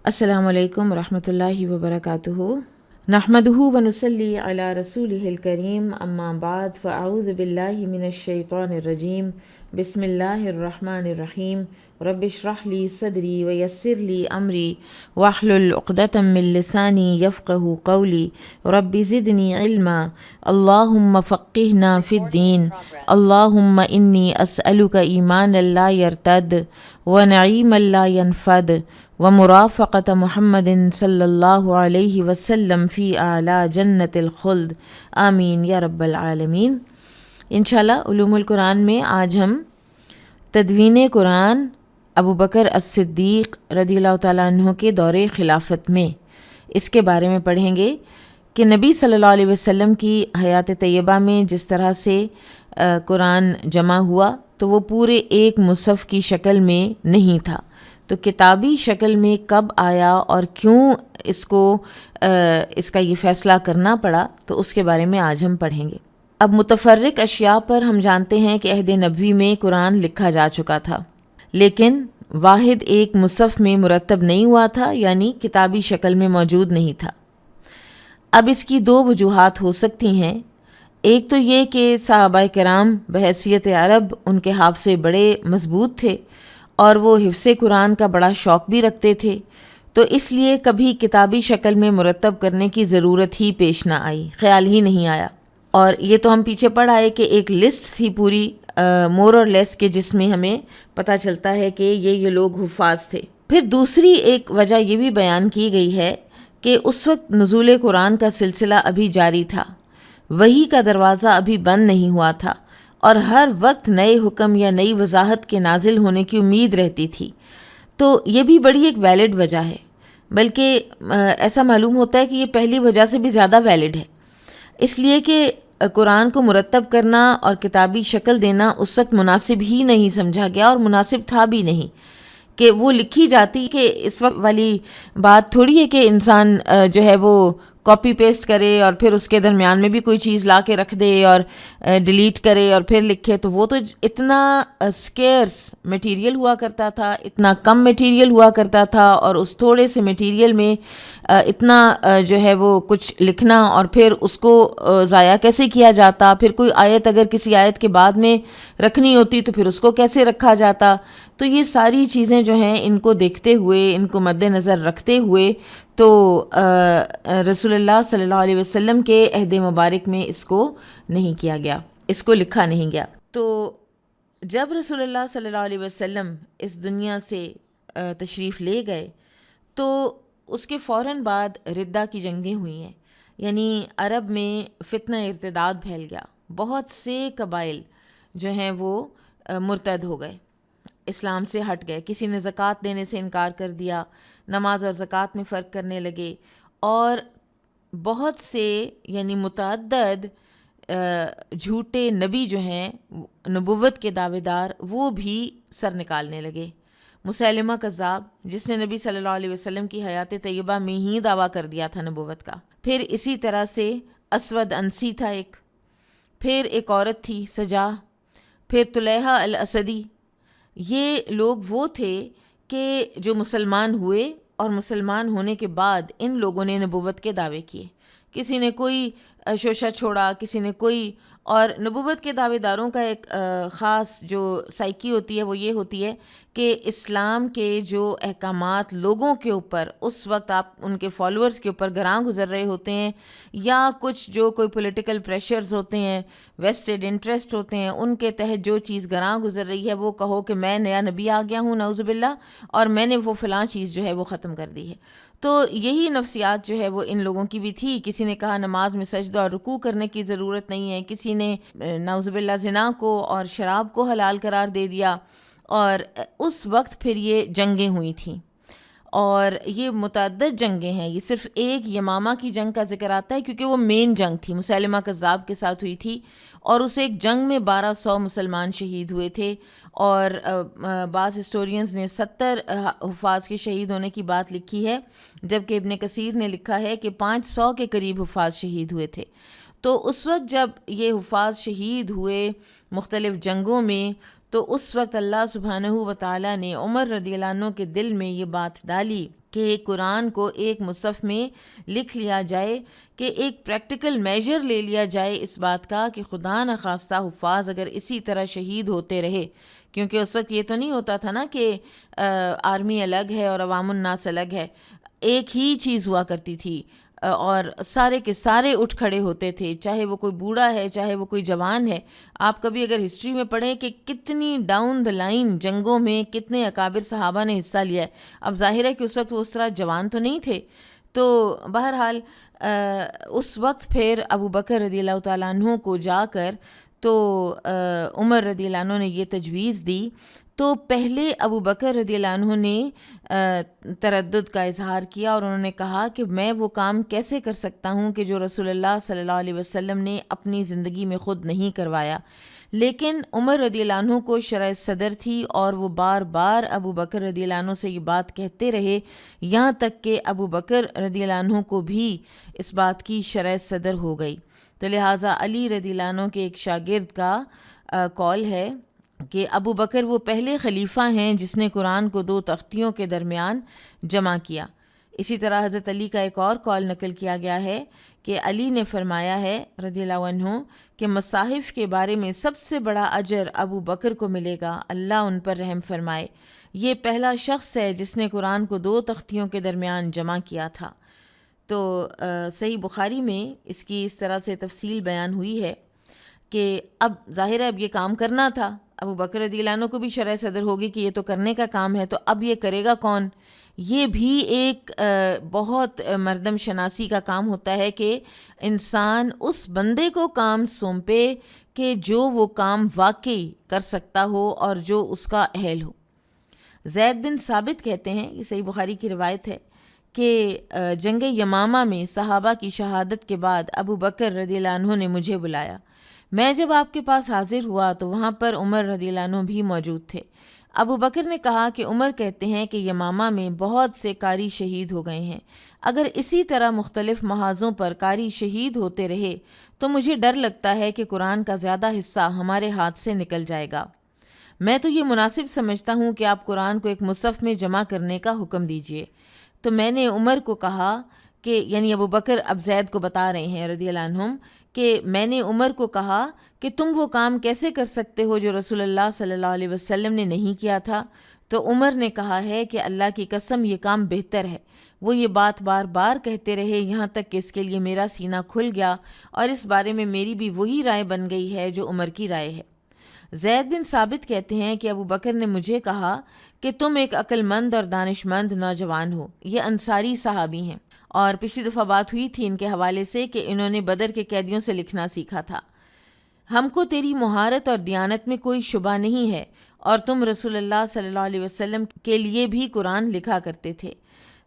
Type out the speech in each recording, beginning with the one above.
السلام علیکم ورحمۃ اللہ وبرکاتہ۔ نحمدہ ونصلی علی رسولہ الکریم، اما بعد فاعوذ باللہ من الشیطان الرجیم، بسم اللہ الرحمن الرحیم۔ رب اشرح لی صدری ویسر لی امری واحلل عقدۃ من لسانی یفقہوا قولی، رب زدنی علما، اللہم فقہنا فی الدین، اللہم انی اسألک ایمانا لا یرتد ونعیما لا ینفد ومرافقۃ محمد صلی اللہ علیہ وسلم فی اعلیٰ جنت الخلد، آمین یا رب العالمین۔ انشاءاللہ علوم القرآن میں آج ہم تدوین قرآن ابو بکر الصدیق رضی اللہ تعالیٰ عنہ کے دور خلافت میں اس کے بارے میں پڑھیں گے کہ نبی صلی اللہ علیہ وسلم کی حیات طیبہ میں جس طرح سے قرآن جمع ہوا تو وہ پورے ایک مصحف کی شکل میں نہیں تھا، تو کتابی شکل میں کب آیا اور کیوں اس کا یہ فیصلہ کرنا پڑا، تو اس کے بارے میں آج ہم پڑھیں گے۔ اب متفرق اشیاء پر ہم جانتے ہیں کہ عہد نبوی میں قرآن لکھا جا چکا تھا، لیکن واحد ایک مصحف میں مرتب نہیں ہوا تھا، یعنی کتابی شکل میں موجود نہیں تھا۔ اب اس کی دو وجوہات ہو سکتی ہیں۔ ایک تو یہ کہ صحابہ کرام بحیثیت عرب ان کے حافظے بڑے مضبوط تھے اور وہ حفظ قرآن کا بڑا شوق بھی رکھتے تھے، تو اس لیے کبھی کتابی شکل میں مرتب کرنے کی ضرورت ہی پیش نہ آئی، خیال ہی نہیں آیا۔ اور یہ تو ہم پیچھے پڑھ آئے کہ ایک لسٹ تھی پوری مور اور لیس کے، جس میں ہمیں پتہ چلتا ہے کہ یہ لوگ حفاظ تھے۔ پھر دوسری ایک وجہ یہ بھی بیان کی گئی ہے کہ اس وقت نزول قرآن کا سلسلہ ابھی جاری تھا، وحی کا دروازہ ابھی بند نہیں ہوا تھا، اور ہر وقت نئے حکم یا نئی وضاحت کے نازل ہونے کی امید رہتی تھی، تو یہ بھی بڑی ایک ویلڈ وجہ ہے، بلکہ ایسا معلوم ہوتا ہے کہ یہ پہلی وجہ سے بھی زیادہ ویلڈ ہے، اس لیے کہ قرآن کو مرتب کرنا اور کتابی شکل دینا اس وقت مناسب ہی نہیں سمجھا گیا، اور مناسب تھا بھی نہیں کہ وہ لکھی جاتی، کہ اس وقت والی بات تھوڑی ہے کہ انسان جو ہے وہ کاپی پیسٹ کرے اور پھر اس کے درمیان میں بھی کوئی چیز لا کے رکھ دے اور ڈیلیٹ کرے اور پھر لکھے، تو وہ تو اتنا اسکیئرس میٹیریل ہوا کرتا تھا، اتنا کم میٹیریل ہوا کرتا تھا، اور اس تھوڑے سے میٹیریل میں اتنا جو ہے وہ کچھ لکھنا، اور پھر اس کو ضائع کیسے کیا جاتا، پھر کوئی آیت اگر کسی آیت کے بعد میں رکھنی ہوتی تو پھر اس کو کیسے رکھا جاتا، تو یہ ساری چیزیں جو ہیں ان کو دیکھتے ہوئے، ان کو مد نظر رکھتے ہوئے تو رسول اللہ صلی اللہ علیہ وسلم کے عہد مبارک میں اس کو نہیں کیا گیا، اس کو لکھا نہیں گیا۔ تو جب رسول اللہ صلی اللہ علیہ وسلم اس دنیا سے تشریف لے گئے تو اس کے فوراً بعد ردہ کی جنگیں ہوئی ہیں، یعنی عرب میں فتنہ ارتداد پھیل گیا، بہت سے قبائل جو ہیں وہ مرتد ہو گئے، اسلام سے ہٹ گئے، کسی نے زکوٰۃ دینے سے انکار کر دیا، نماز اور زکوٰۃ میں فرق کرنے لگے، اور بہت سے یعنی متعدد جھوٹے نبی جو ہیں نبوت کے دعوے دار، وہ بھی سر نکالنے لگے۔ مسیلمہ کذاب، جس نے نبی صلی اللہ علیہ وسلم کی حیات طیبہ میں ہی دعویٰ کر دیا تھا نبوت کا، پھر اسی طرح سے اسود انسی تھا ایک، پھر ایک عورت تھی سجا، پھر طلیحہ الاسدی، یہ لوگ وہ تھے کہ جو مسلمان ہوئے، اور مسلمان ہونے کے بعد ان لوگوں نے نبوت کے دعوے کیے، کسی نے کوئی شوشہ چھوڑا، کسی نے کوئی، اور نبوت کے دعوے داروں کا ایک خاص جو سائیکی ہوتی ہے وہ یہ ہوتی ہے کہ اسلام کے جو احکامات لوگوں کے اوپر اس وقت آپ ان کے فالوورز کے اوپر گراں گزر رہے ہوتے ہیں، یا کچھ جو کوئی پولیٹیکل پریشرز ہوتے ہیں، ویسٹڈ انٹرسٹ ہوتے ہیں، ان کے تحت جو چیز گراں گزر رہی ہے وہ کہو کہ میں نیا نبی آ گیا ہوں نعوذ باللہ، اور میں نے وہ فلاں چیز جو ہے وہ ختم کر دی ہے۔ تو یہی نفسیات جو ہے وہ ان لوگوں کی بھی تھی۔ کسی نے کہا نماز میں سجدہ اور رکوع کرنے کی ضرورت نہیں ہے، کسی نے نعوذ باللہ زنا کو اور شراب کو حلال قرار دے دیا، اور اس وقت پھر یہ جنگیں ہوئی تھیں، اور یہ متعدد جنگیں ہیں، یہ صرف ایک یمامہ کی جنگ کا ذکر آتا ہے کیونکہ وہ مین جنگ تھی، مسیلمہ کذاب کے ساتھ ہوئی تھی، اور اس ایک جنگ میں 1200 مسلمان شہید ہوئے تھے، اور بعض ہسٹورینز نے 70 حفاظ کے شہید ہونے کی بات لکھی ہے، جبکہ ابن کثیر نے لکھا ہے کہ 500 کے قریب حفاظ شہید ہوئے تھے۔ تو اس وقت جب یہ حفاظ شہید ہوئے مختلف جنگوں میں، تو اس وقت اللہ سبحانہ و تعالیٰ نے عمر رضی اللہ عنہ کے دل میں یہ بات ڈالی کہ قرآن کو ایک مصحف میں لکھ لیا جائے، کہ ایک پریکٹیکل میجر لے لیا جائے اس بات کا کہ خدا نخواستہ حفاظ اگر اسی طرح شہید ہوتے رہے، کیونکہ اس وقت یہ تو نہیں ہوتا تھا نا کہ آرمی الگ ہے اور عوام الناس الگ ہے، ایک ہی چیز ہوا کرتی تھی، اور سارے کے سارے اٹھ کھڑے ہوتے تھے، چاہے وہ کوئی بوڑھا ہے چاہے وہ کوئی جوان ہے۔ آپ کبھی اگر ہسٹری میں پڑھیں کہ کتنی ڈاؤن دا لائن جنگوں میں کتنے اکابر صحابہ نے حصہ لیا ہے۔ اب ظاہر ہے کہ اس وقت وہ اس طرح جوان تو نہیں تھے، تو بہرحال اس وقت پھر ابو بکر رضی اللہ تعالیٰ عنہ کو جا کر تو عمر رضی اللہ عنہ نے یہ تجویز دی، تو پہلے ابو بکر رضی اللہ عنہ نے تردد کا اظہار کیا اور انہوں نے کہا کہ میں وہ کام کیسے کر سکتا ہوں کہ جو رسول اللہ صلی اللہ علیہ وسلم نے اپنی زندگی میں خود نہیں کروایا۔ لیکن عمر رضی اللہ عنہ کو شرح صدر تھی اور وہ بار بار ابو بکر رضی اللہ عنہ سے یہ بات کہتے رہے، یہاں تک کہ ابو بکر رضی اللہ عنہ کو بھی اس بات کی شرح صدر ہو گئی۔ تو لہٰذا علی رضی اللہ عنہ کے ایک شاگرد کا قول ہے کہ ابو بکر وہ پہلے خلیفہ ہیں جس نے قرآن کو 2 تختیوں کے درمیان جمع کیا۔ اسی طرح حضرت علی کا ایک اور قول نقل کیا گیا ہے کہ علی نے فرمایا ہے رضی اللہ عنہ کہ مصاحف کے بارے میں سب سے بڑا اجر ابو بکر کو ملے گا، اللہ ان پر رحم فرمائے، یہ پہلا شخص ہے جس نے قرآن کو 2 تختیوں کے درمیان جمع کیا تھا۔ تو صحیح بخاری میں اس کی اس طرح سے تفصیل بیان ہوئی ہے کہ اب ظاہر ہے اب یہ کام کرنا تھا، ابو بکر رضی اللہ عنہ کو بھی شرح صدر ہوگی کہ یہ تو کرنے کا کام ہے، تو اب یہ کرے گا کون؟ یہ بھی ایک بہت مردم شناسی کا کام ہوتا ہے کہ انسان اس بندے کو کام سونپے کہ جو وہ کام واقعی کر سکتا ہو اور جو اس کا اہل ہو۔ زید بن ثابت کہتے ہیں، یہ صحیح بخاری کی روایت ہے، کہ جنگ یمامہ میں صحابہ کی شہادت کے بعد ابو بکر رضی اللہ عنہ نے مجھے بلایا، میں جب آپ کے پاس حاضر ہوا تو وہاں پر عمر رضی اللہ عنہ بھی موجود تھے۔ ابو بکر نے کہا کہ عمر کہتے ہیں کہ یمامہ میں بہت سے قاری شہید ہو گئے ہیں، اگر اسی طرح مختلف محاذوں پر قاری شہید ہوتے رہے تو مجھے ڈر لگتا ہے کہ قرآن کا زیادہ حصہ ہمارے ہاتھ سے نکل جائے گا۔ میں تو یہ مناسب سمجھتا ہوں کہ آپ قرآن کو ایک مصحف میں جمع کرنے کا حکم دیجئے۔ تو میں نے عمر کو کہا کہ یعنی ابو بکر اب زید کو بتا رہے ہیں رضی اللہ عنہم کہ میں نے عمر کو کہا کہ تم وہ کام کیسے کر سکتے ہو جو رسول اللہ صلی اللہ علیہ وسلم نے نہیں کیا تھا؟ تو عمر نے کہا ہے کہ اللہ کی قسم یہ کام بہتر ہے۔ وہ یہ بات بار بار کہتے رہے یہاں تک کہ اس کے لیے میرا سینہ کھل گیا اور اس بارے میں میری بھی وہی رائے بن گئی ہے جو عمر کی رائے ہے۔ زید بن ثابت کہتے ہیں کہ ابو بکر نے مجھے کہا کہ تم ایک عقل مند اور دانش مند نوجوان ہو، یہ انصاری صحابی ہیں، اور پچھلی دفعہ بات ہوئی تھی ان کے حوالے سے کہ انہوں نے بدر کے قیدیوں سے لکھنا سیکھا تھا۔ ہم کو تیری مہارت اور دیانت میں کوئی شبہ نہیں ہے، اور تم رسول اللہ صلی اللہ علیہ وسلم کے لیے بھی قرآن لکھا کرتے تھے،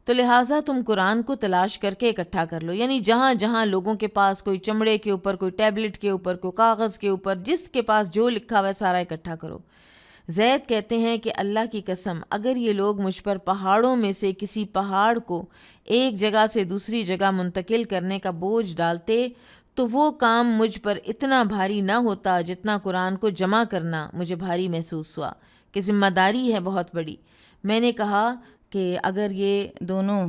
تو لہٰذا تم قرآن کو تلاش کر کے اکٹھا کر لو، یعنی جہاں جہاں لوگوں کے پاس کوئی چمڑے کے اوپر، کوئی ٹیبلٹ کے اوپر، کوئی کاغذ کے اوپر، جس کے پاس جو لکھا ہوا ہے سارا اکٹھا کرو۔ زید کہتے ہیں کہ اللہ کی قسم اگر یہ لوگ مجھ پر پہاڑوں میں سے کسی پہاڑ کو ایک جگہ سے دوسری جگہ منتقل کرنے کا بوجھ ڈالتے تو وہ کام مجھ پر اتنا بھاری نہ ہوتا جتنا قرآن کو جمع کرنا مجھے بھاری محسوس ہوا، کہ ذمہ داری ہے بہت بڑی۔ میں نے کہا کہ اگر یہ دونوں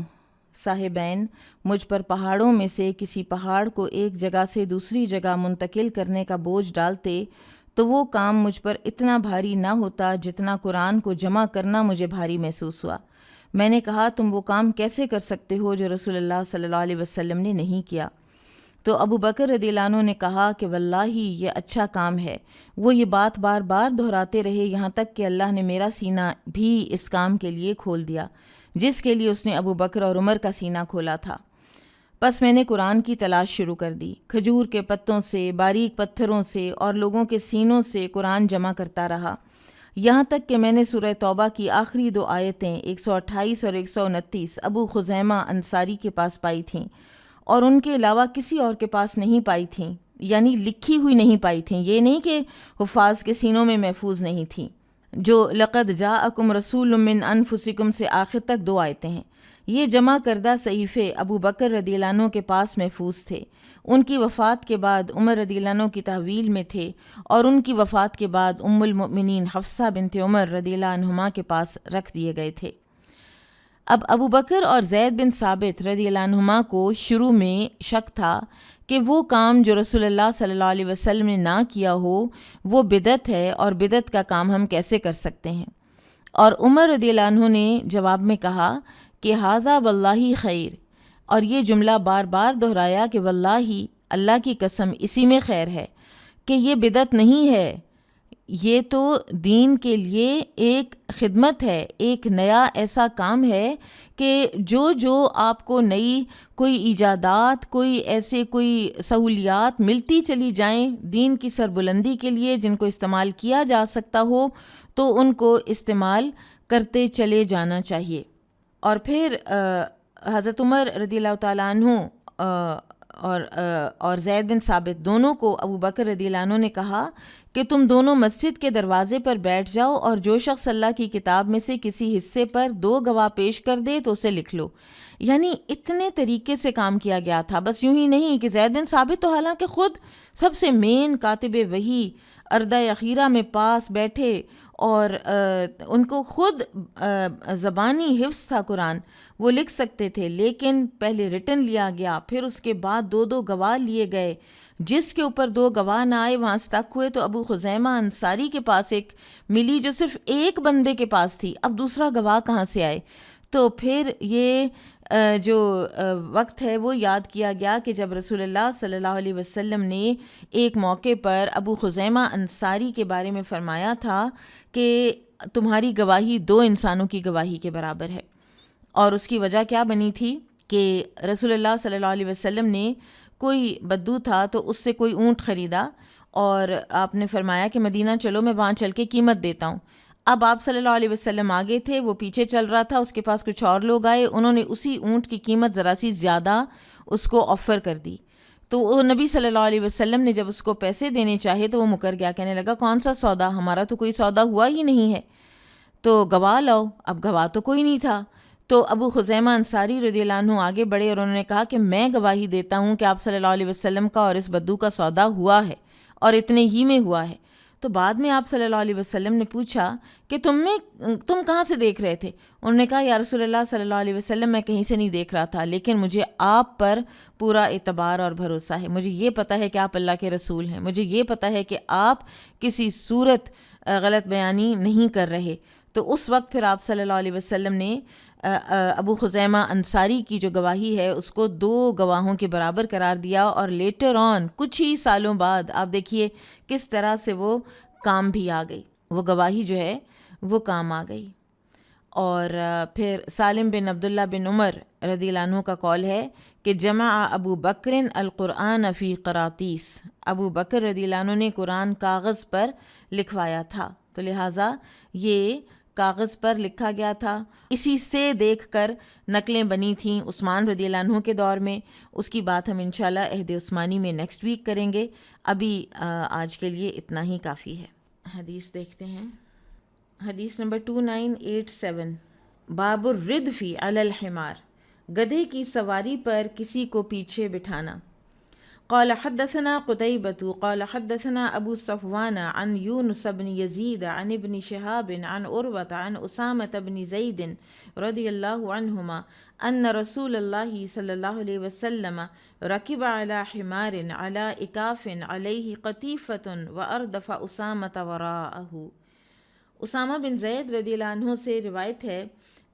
صاحبین مجھ پر پہاڑوں میں سے کسی پہاڑ کو ایک جگہ سے دوسری جگہ منتقل کرنے کا بوجھ ڈالتے تو وہ کام مجھ پر اتنا بھاری نہ ہوتا جتنا قرآن کو جمع کرنا مجھے بھاری محسوس ہوا۔ میں نے کہا تم وہ کام کیسے کر سکتے ہو جو رسول اللہ صلی اللہ علیہ وسلم نے نہیں کیا؟ تو ابو بکر رضی اللہ عنہ نے کہا کہ واللہ یہ اچھا کام ہے۔ وہ یہ بات بار بار دہراتے رہے یہاں تک کہ اللہ نے میرا سینہ بھی اس کام کے لیے کھول دیا جس کے لیے اس نے ابو بکر اور عمر کا سینہ کھولا تھا۔ بس میں نے قرآن کی تلاش شروع کر دی، کھجور کے پتوں سے، باریک پتھروں سے اور لوگوں کے سینوں سے قرآن جمع کرتا رہا، یہاں تک کہ میں نے سورہ توبہ کی آخری 2 آیتیں 128 اور 129 ابو خزیمہ انصاری کے پاس پائی تھیں، اور ان کے علاوہ کسی اور کے پاس نہیں پائی تھیں، یعنی لکھی ہوئی نہیں پائی تھیں، یہ نہیں کہ حفاظ کے سینوں میں محفوظ نہیں تھیں۔ جو لقد جاءکم رسول من انفسکم سے آخر تک 2 آیتیں ہیں، یہ جمع کردہ صحیفے ابو بکر رضی اللہ عنہ کے پاس محفوظ تھے۔ ان کی وفات کے بعد عمر رضی اللہ عنہ کی تحویل میں تھے، اور ان کی وفات کے بعد ام المؤمنین حفصہ بنت عمر رضی اللہ عنہما کے پاس رکھ دیے گئے تھے۔ اب ابو بکر اور زید بن ثابت رضی اللہ عنہما کو شروع میں شک تھا کہ وہ کام جو رسول اللہ صلی اللہ علیہ وسلم نے نہ کیا ہو وہ بدعت ہے، اور بدعت کا کام ہم کیسے کر سکتے ہیں۔ اور عمر رضی اللہ عنہ نے جواب میں کہا کہ ھذا واللہ خیر، اور یہ جملہ بار بار دہرایا کہ واللہ، اللہ کی قسم، اسی میں خیر ہے، کہ یہ بدعت نہیں ہے، یہ تو دین کے لیے ایک خدمت ہے، ایک نیا ایسا کام ہے کہ جو آپ کو نئی کوئی ایجادات، کوئی ایسے کوئی سہولیات ملتی چلی جائیں دین کی سربلندی کے لیے، جن کو استعمال کیا جا سکتا ہو تو ان کو استعمال کرتے چلے جانا چاہیے۔ اور پھر حضرت عمر رضی اللہ تعالیٰ عنہ اور زید بن ثابت دونوں کو ابو بکر رضی اللہ عنہ نے کہا کہ تم دونوں مسجد کے دروازے پر بیٹھ جاؤ، اور جو شخص اللہ کی کتاب میں سے کسی حصے پر 2 گواہ پیش کر دے تو اسے لکھ لو۔ یعنی اتنے طریقے سے کام کیا گیا تھا، بس یوں ہی نہیں کہ زید بن ثابت تو حالانکہ خود سب سے مین کاتب وحی اردہ اخیرہ میں پاس بیٹھے، اور ان کو خود زبانی حفظ تھا قرآن، وہ لکھ سکتے تھے، لیکن پہلے ریٹن لیا گیا، پھر اس کے بعد 2 گواہ لیے گئے۔ جس کے اوپر 2 گواہ نہ آئے وہاں سٹک ہوئے، تو ابو خزیمہ انصاری کے پاس ایک ملی جو صرف ایک بندے کے پاس تھی، اب دوسرا گواہ کہاں سے آئے؟ تو پھر یہ جو وقت ہے وہ یاد کیا گیا کہ جب رسول اللہ صلی اللہ علیہ وسلم نے ایک موقع پر ابو خزیمہ انصاری کے بارے میں فرمایا تھا کہ تمہاری گواہی 2 انسانوں کی گواہی کے برابر ہے، اور اس کی وجہ کیا بنی تھی کہ رسول اللہ صلی اللہ علیہ وسلم نے کوئی بدو تھا تو اس سے کوئی اونٹ خریدا، اور آپ نے فرمایا کہ مدینہ چلو، میں وہاں چل کے قیمت دیتا ہوں۔ اب آپ صلی اللہ علیہ وسلم آگے تھے، وہ پیچھے چل رہا تھا، اس کے پاس کچھ اور لوگ آئے، انہوں نے اسی اونٹ کی قیمت ذرا سی زیادہ اس کو آفر کر دی، تو وہ نبی صلی اللہ علیہ وسلم نے جب اس کو پیسے دینے چاہے تو وہ مکر گیا، کہنے لگا کون سا سودا، ہمارا تو کوئی سودا ہوا ہی نہیں ہے، تو گواہ لاؤ۔ اب گواہ تو کوئی نہیں تھا، تو ابو خزیمہ انصاری رضی اللہ عنہ آگے بڑھے اور انہوں نے کہا کہ میں گواہی دیتا ہوں کہ آپ صلی اللہ علیہ وسلم کا اور اس بدو کا سودا ہوا ہے، اور اتنے ہی میں ہوا ہے۔ تو بعد میں آپ صلی اللہ علیہ وسلم نے پوچھا کہ تم کہاں سے دیکھ رہے تھے؟ انہوں نے کہا یا رسول اللہ صلی اللہ علیہ وسلم، میں کہیں سے نہیں دیکھ رہا تھا، لیکن مجھے آپ پر پورا اعتبار اور بھروسہ ہے، مجھے یہ پتہ ہے کہ آپ اللہ کے رسول ہیں، مجھے یہ پتہ ہے کہ آپ کسی صورت غلط بیانی نہیں کر رہے۔ تو اس وقت پھر آپ صلی اللہ علیہ وسلم نے ابو خزیمہ انصاری کی جو گواہی ہے اس کو 2 گواہوں کے برابر قرار دیا، اور لیٹر آن کچھ ہی سالوں بعد آپ دیکھیے کس طرح سے وہ کام بھی آ گئی، وہ گواہی جو ہے وہ کام آ گئی۔ اور پھر سالم بن عبداللہ بن عمر رضی اللہ عنہ کا قول ہے کہ جمع ابو بکر القرآن فی قراطیس، ابو بکر رضی اللہ عنہ نے قرآن کاغذ پر لکھوایا تھا، تو لہٰذا یہ کاغذ پر لکھا گیا تھا، اسی سے دیکھ کر نقلیں بنی تھیں عثمان رضی اللہ عنہ کے دور میں۔ اس کی بات ہم انشاءاللہ عہد عثمانی میں نیکسٹ ویک کریں گے، ابھی آج کے لیے اتنا ہی کافی ہے۔ حدیث دیکھتے ہیں، حدیث نمبر 2987، باب الردف علی الحمار، گدھے کی سواری پر کسی کو پیچھے بٹھانا۔ قال حدثنا قتيبة قال حدثنا أبو صفوان عن يونس بن يزيد عن ابن شهاب عن عروة عن أسامة بن زيد رضي الله عنهما أن رسول الله صلى الله عليه وسلم ركب على حمار على إكاف عليه قطيفة وأردف أسامة وراءه۔ اسامہ بن زید رضی اللہ عنہ سے روایت ہے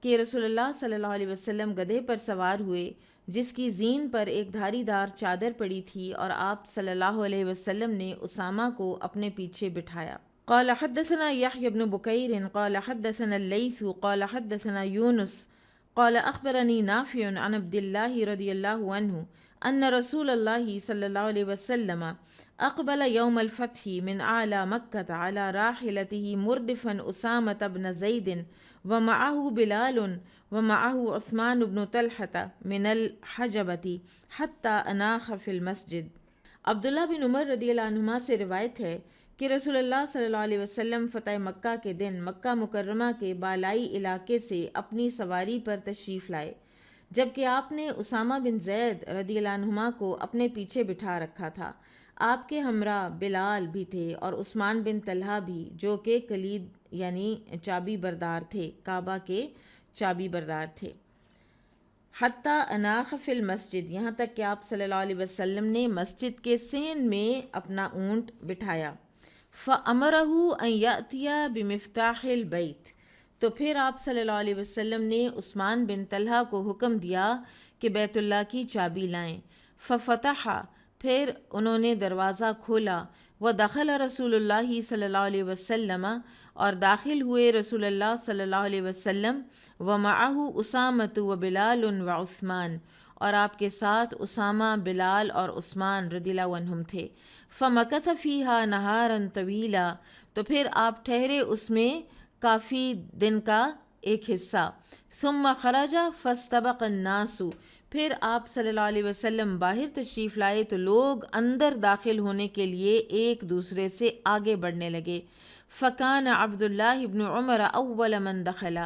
کہ رسول اللہ صلی اللہ علیہ وسلم گدھے پر سوار ہوئے جس کی زین پر ایک دھاری دار چادر پڑی تھی، اور آپ صلی اللہ علیہ وسلم نے اسامہ کو اپنے پیچھے بٹھایا۔ قال حدثنا يحيى بن بكير قال حدثنا الليث قال حدثنا يونس قال اخبرني نافع عن عبد الله رضي الله عنه ان رسول الله صلى الله عليه وسلم اقبل يوم الفتح من اعلى مكة على راحلته مردفا اسامة بن زيد ومعه بلال ومعه عثمان بن طلحة من الحجبة حتى اناخ في المسجد۔ عبداللہ بن عمر رضی اللہ عنہما سے روایت ہے کہ رسول اللہ صلی اللہ علیہ وسلم فتح مکہ کے دن مکہ مکرمہ کے بالائی علاقے سے اپنی سواری پر تشریف لائے، جبکہ آپ نے اسامہ بن زید رضی اللہ عنہما کو اپنے پیچھے بٹھا رکھا تھا۔ آپ کے ہمراہ بلال بھی تھے اور عثمان بن طلحہ بھی، جو کہ کلید یعنی چابی بردار تھے، کعبہ کے چابی بردار تھے۔ حتیٰ اناخ فی المسجد، یہاں تک کہ آپ صلی اللہ علیہ وسلم نے مسجد کے صحن میں اپنا اونٹ بٹھایا۔ فَأَمَرَهُ أَن يَأْتِيَ بِمِفْتَاحِ الْبَيْتِ، تو پھر آپ صلی اللہ علیہ وسلم نے عثمان بن طلحہ کو حکم دیا کہ بیت اللہ کی چابی لائیں۔ فَفَتَحَ، پھر انہوں نے دروازہ کھولا۔ وَدَخَلَ رسول اللہ صلی اللہ علیہ وسلم، اور داخل ہوئے رسول اللہ صلی اللہ علیہ وسلم، وَمَعَهُ أُسَامَةُ وَبِلَالٌ وَعُثْمَانُ، اور آپ کے ساتھ اسامہ، بلال اور عثمان رضی اللہ عنہم تھے۔ فَمَكَثَ فِيهَا نَهَارًا طَوِيلًا، تو پھر آپ ٹھہرے اس میں کافی دن کا ایک حصہ۔ ثُمَّ خَرَجَ فَاسْتَبَقَ النَّاسُ، پھر آپ صلی اللہ علیہ وسلم باہر تشریف لائے تو لوگ اندر داخل ہونے کے لیے ایک دوسرے سے آگے بڑھنے لگے۔ فَكَانَ عَبْدُ اللَّهِ بْنُ عُمَرَ أَوَّلَ مَنْ دَخَلَ،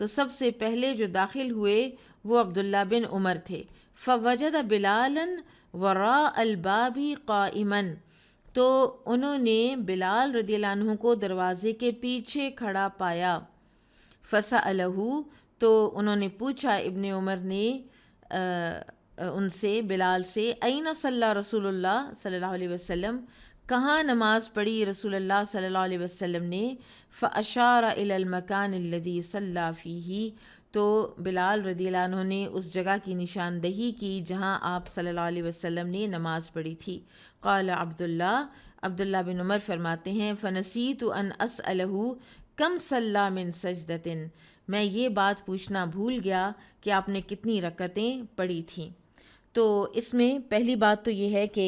تو سب سے پہلے جو داخل ہوئے وہ عبداللہ بن عمر تھے۔ فَوَجَدَ بِلَالًا وَرَاءَ الْبَابِ قَائِمًا، تو انہوں نے بلال رضی اللہ عنہ کو دروازے کے پیچھے کھڑا پایا۔ فَسَأَلَهُ، تو انہوں نے پوچھا ابن عمر نے ان سے، بلال سے، اَيْنَ صَلَّى رسول اللہ صلی اللہ علیہ وسلم، کہاں نماز پڑھی رسول اللہ صلی اللہ علیہ وسلم نے؟ فَأَشَارَ إِلَى الْمَكَانِ الَّذِي صَلَّى فِيهِ، تو بلال رضی اللہ عنہ نے اس جگہ کی نشاندہی کی جہاں آپ صلی اللہ علیہ وسلم نے نماز پڑھی تھی۔ قال عبداللہ بن عمر فرماتے ہیں، فَنَسِيتُ أَنْ أَسْأَلَهُ کم صلی من سجدتن، میں یہ بات پوچھنا بھول گیا کہ آپ نے کتنی رکعتیں پڑھی تھیں۔ تو اس میں پہلی بات تو یہ ہے کہ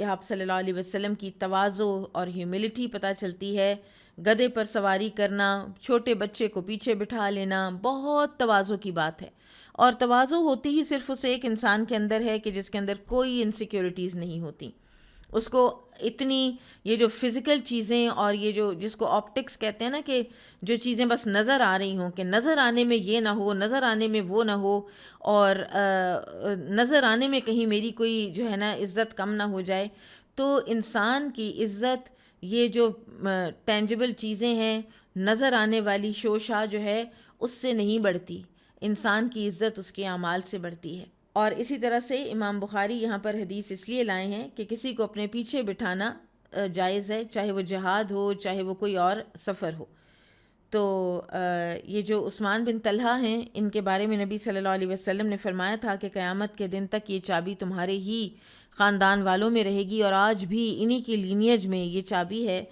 آپ صلی اللہ علیہ وسلم کی تواضع اور ہیوملٹی پتہ چلتی ہے۔ گدھے پر سواری کرنا، چھوٹے بچے کو پیچھے بٹھا لینا، بہت تواضع کی بات ہے، اور تواضع ہوتی ہی صرف اس ایک انسان کے اندر ہے کہ جس کے اندر کوئی انسیکیورٹیز نہیں ہوتی۔ اس کو اتنی یہ جو فزیکل چیزیں اور یہ جو جس کو آپٹکس کہتے ہیں نا، کہ جو چیزیں بس نظر آ رہی ہوں، کہ نظر آنے میں یہ نہ ہو، نظر آنے میں وہ نہ ہو، اور نظر آنے میں کہیں میری کوئی جو ہے نا عزت کم نہ ہو جائے۔ تو انسان کی عزت یہ جو ٹینجبل چیزیں ہیں، نظر آنے والی شوشا جو ہے اس سے نہیں بڑھتی، انسان کی عزت اس کے اعمال سے بڑھتی ہے۔ اور اسی طرح سے امام بخاری یہاں پر حدیث اس لیے لائے ہیں کہ کسی کو اپنے پیچھے بٹھانا جائز ہے، چاہے وہ جہاد ہو، چاہے وہ کوئی اور سفر ہو۔ تو یہ جو عثمان بن طلحہ ہیں، ان کے بارے میں نبی صلی اللہ علیہ وسلم نے فرمایا تھا کہ قیامت کے دن تک یہ چابی تمہارے ہی خاندان والوں میں رہے گی، اور آج بھی انہی کی لینیج میں یہ چابی ہے۔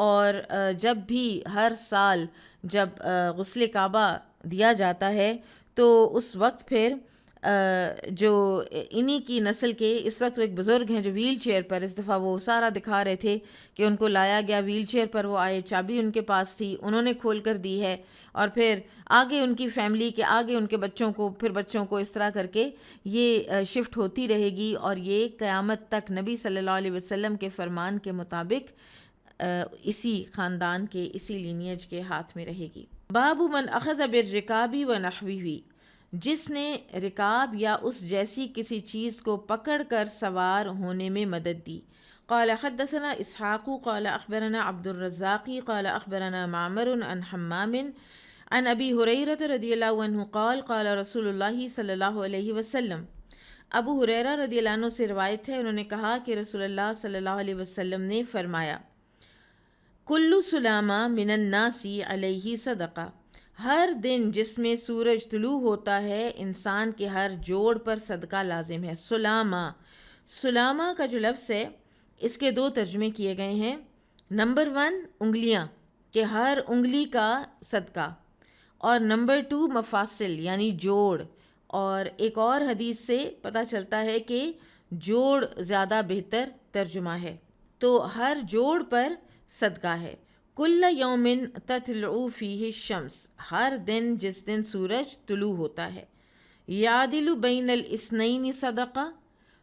اور جب بھی ہر سال جب غسل کعبہ دیا جاتا ہے تو اس وقت پھر جو انہی کی نسل کے، اس وقت وہ ایک بزرگ ہیں جو ویل چیئر پر، اس دفعہ وہ سارا دکھا رہے تھے کہ ان کو لایا گیا ویل چیئر پر، وہ آئے، چابی ان کے پاس تھی، انہوں نے کھول کر دی ہے، اور پھر آگے ان کی فیملی کے آگے ان کے بچوں کو، پھر بچوں کو، اس طرح کر کے یہ شفٹ ہوتی رہے گی، اور یہ قیامت تک نبی صلی اللہ علیہ وسلم کے فرمان کے مطابق اسی خاندان کے، اسی لینیج کے ہاتھ میں رہے گی۔ باب من اخذ بالرکاب ونحوہ، جس نے رکاب یا اس جیسی کسی چیز کو پکڑ کر سوار ہونے میں مدد دی۔ قال حدثنا اسحاق قال اخبرنا عبد الرزاق قال اخبرنا معمر عن حمام عن ابی ہریرہ رضی اللہ عنہ قال قال رسول اللہ صلی اللہ علیہ وسلم، ابو ہریرہ رضی اللہ عنہ سے روایت ہے، انہوں نے کہا کہ رسول اللہ صلی اللہ علیہ وسلم نے فرمایا، کل سلامہ من الناس علیہ صدقہ، ہر دن جس میں سورج طلوع ہوتا ہے انسان کے ہر جوڑ پر صدقہ لازم ہے۔ سلامہ کا جو لفظ ہے اس کے دو ترجمے کیے گئے ہیں۔ نمبر 1 انگلیاں، کہ ہر انگلی کا صدقہ، اور نمبر 2 مفاصل یعنی جوڑ، اور ایک اور حدیث سے پتہ چلتا ہے کہ جوڑ زیادہ بہتر ترجمہ ہے، تو ہر جوڑ پر صدقہ ہے۔ کل یوم تطلع فیہ الشمس، ہر دن جس دن سورج طلوع ہوتا ہے۔ یعدل بین الاثنین صدقہ،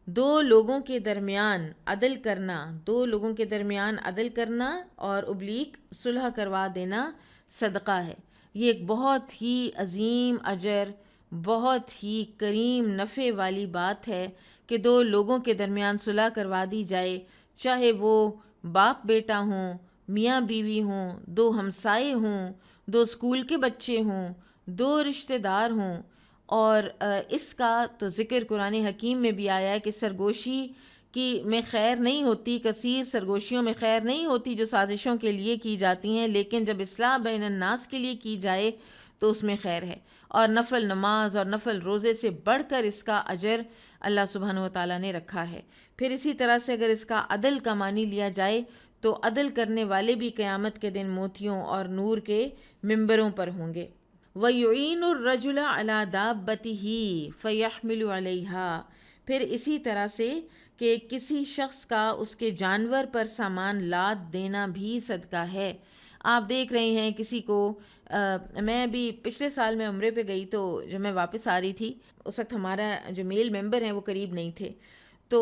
دو لوگوں کے درمیان عدل کرنا، دو لوگوں کے درمیان عدل کرنا اور ابلیغ صلح کروا دینا صدقہ ہے۔ یہ ایک بہت ہی عظیم اجر، بہت ہی کریم نفع والی بات ہے کہ دو لوگوں کے درمیان صلح کروا دی جائے، چاہے وہ باپ بیٹا ہوں، میاں بیوی ہوں، دو ہمسائے ہوں، دو اسکول کے بچے ہوں، دو رشتہ دار ہوں۔ اور اس کا تو ذکر قرآن حکیم میں بھی آیا ہے کہ سرگوشی کی میں خیر نہیں ہوتی، کثیر سرگوشیوں میں خیر نہیں ہوتی جو سازشوں کے لیے کی جاتی ہیں، لیکن جب اصلاح بین الناس کے لیے کی جائے تو اس میں خیر ہے۔ اور نفل نماز اور نفل روزے سے بڑھ کر اس کا اجر اللہ سبحانہ و تعالیٰ نے رکھا ہے۔ پھر اسی طرح سے اگر اس کا عدل کا معنی لیا جائے تو عدل کرنے والے بھی قیامت کے دن موتیوں اور نور کے ممبروں پر ہوں گے۔ وَيُعِينُ الرَّجُلَ عَلَى دَابَّتِهِ فَيَحْمِلُ عَلَيْهَا، پھر اسی طرح سے کہ کسی شخص کا اس کے جانور پر سامان لاد دینا بھی صدقہ ہے۔ آپ دیکھ رہے ہیں کسی کو میں بھی پچھلے سال میں عمرے پہ گئی، تو جب میں واپس آ رہی تھی اس وقت ہمارا جو میل ممبر ہیں وہ قریب نہیں تھے، تو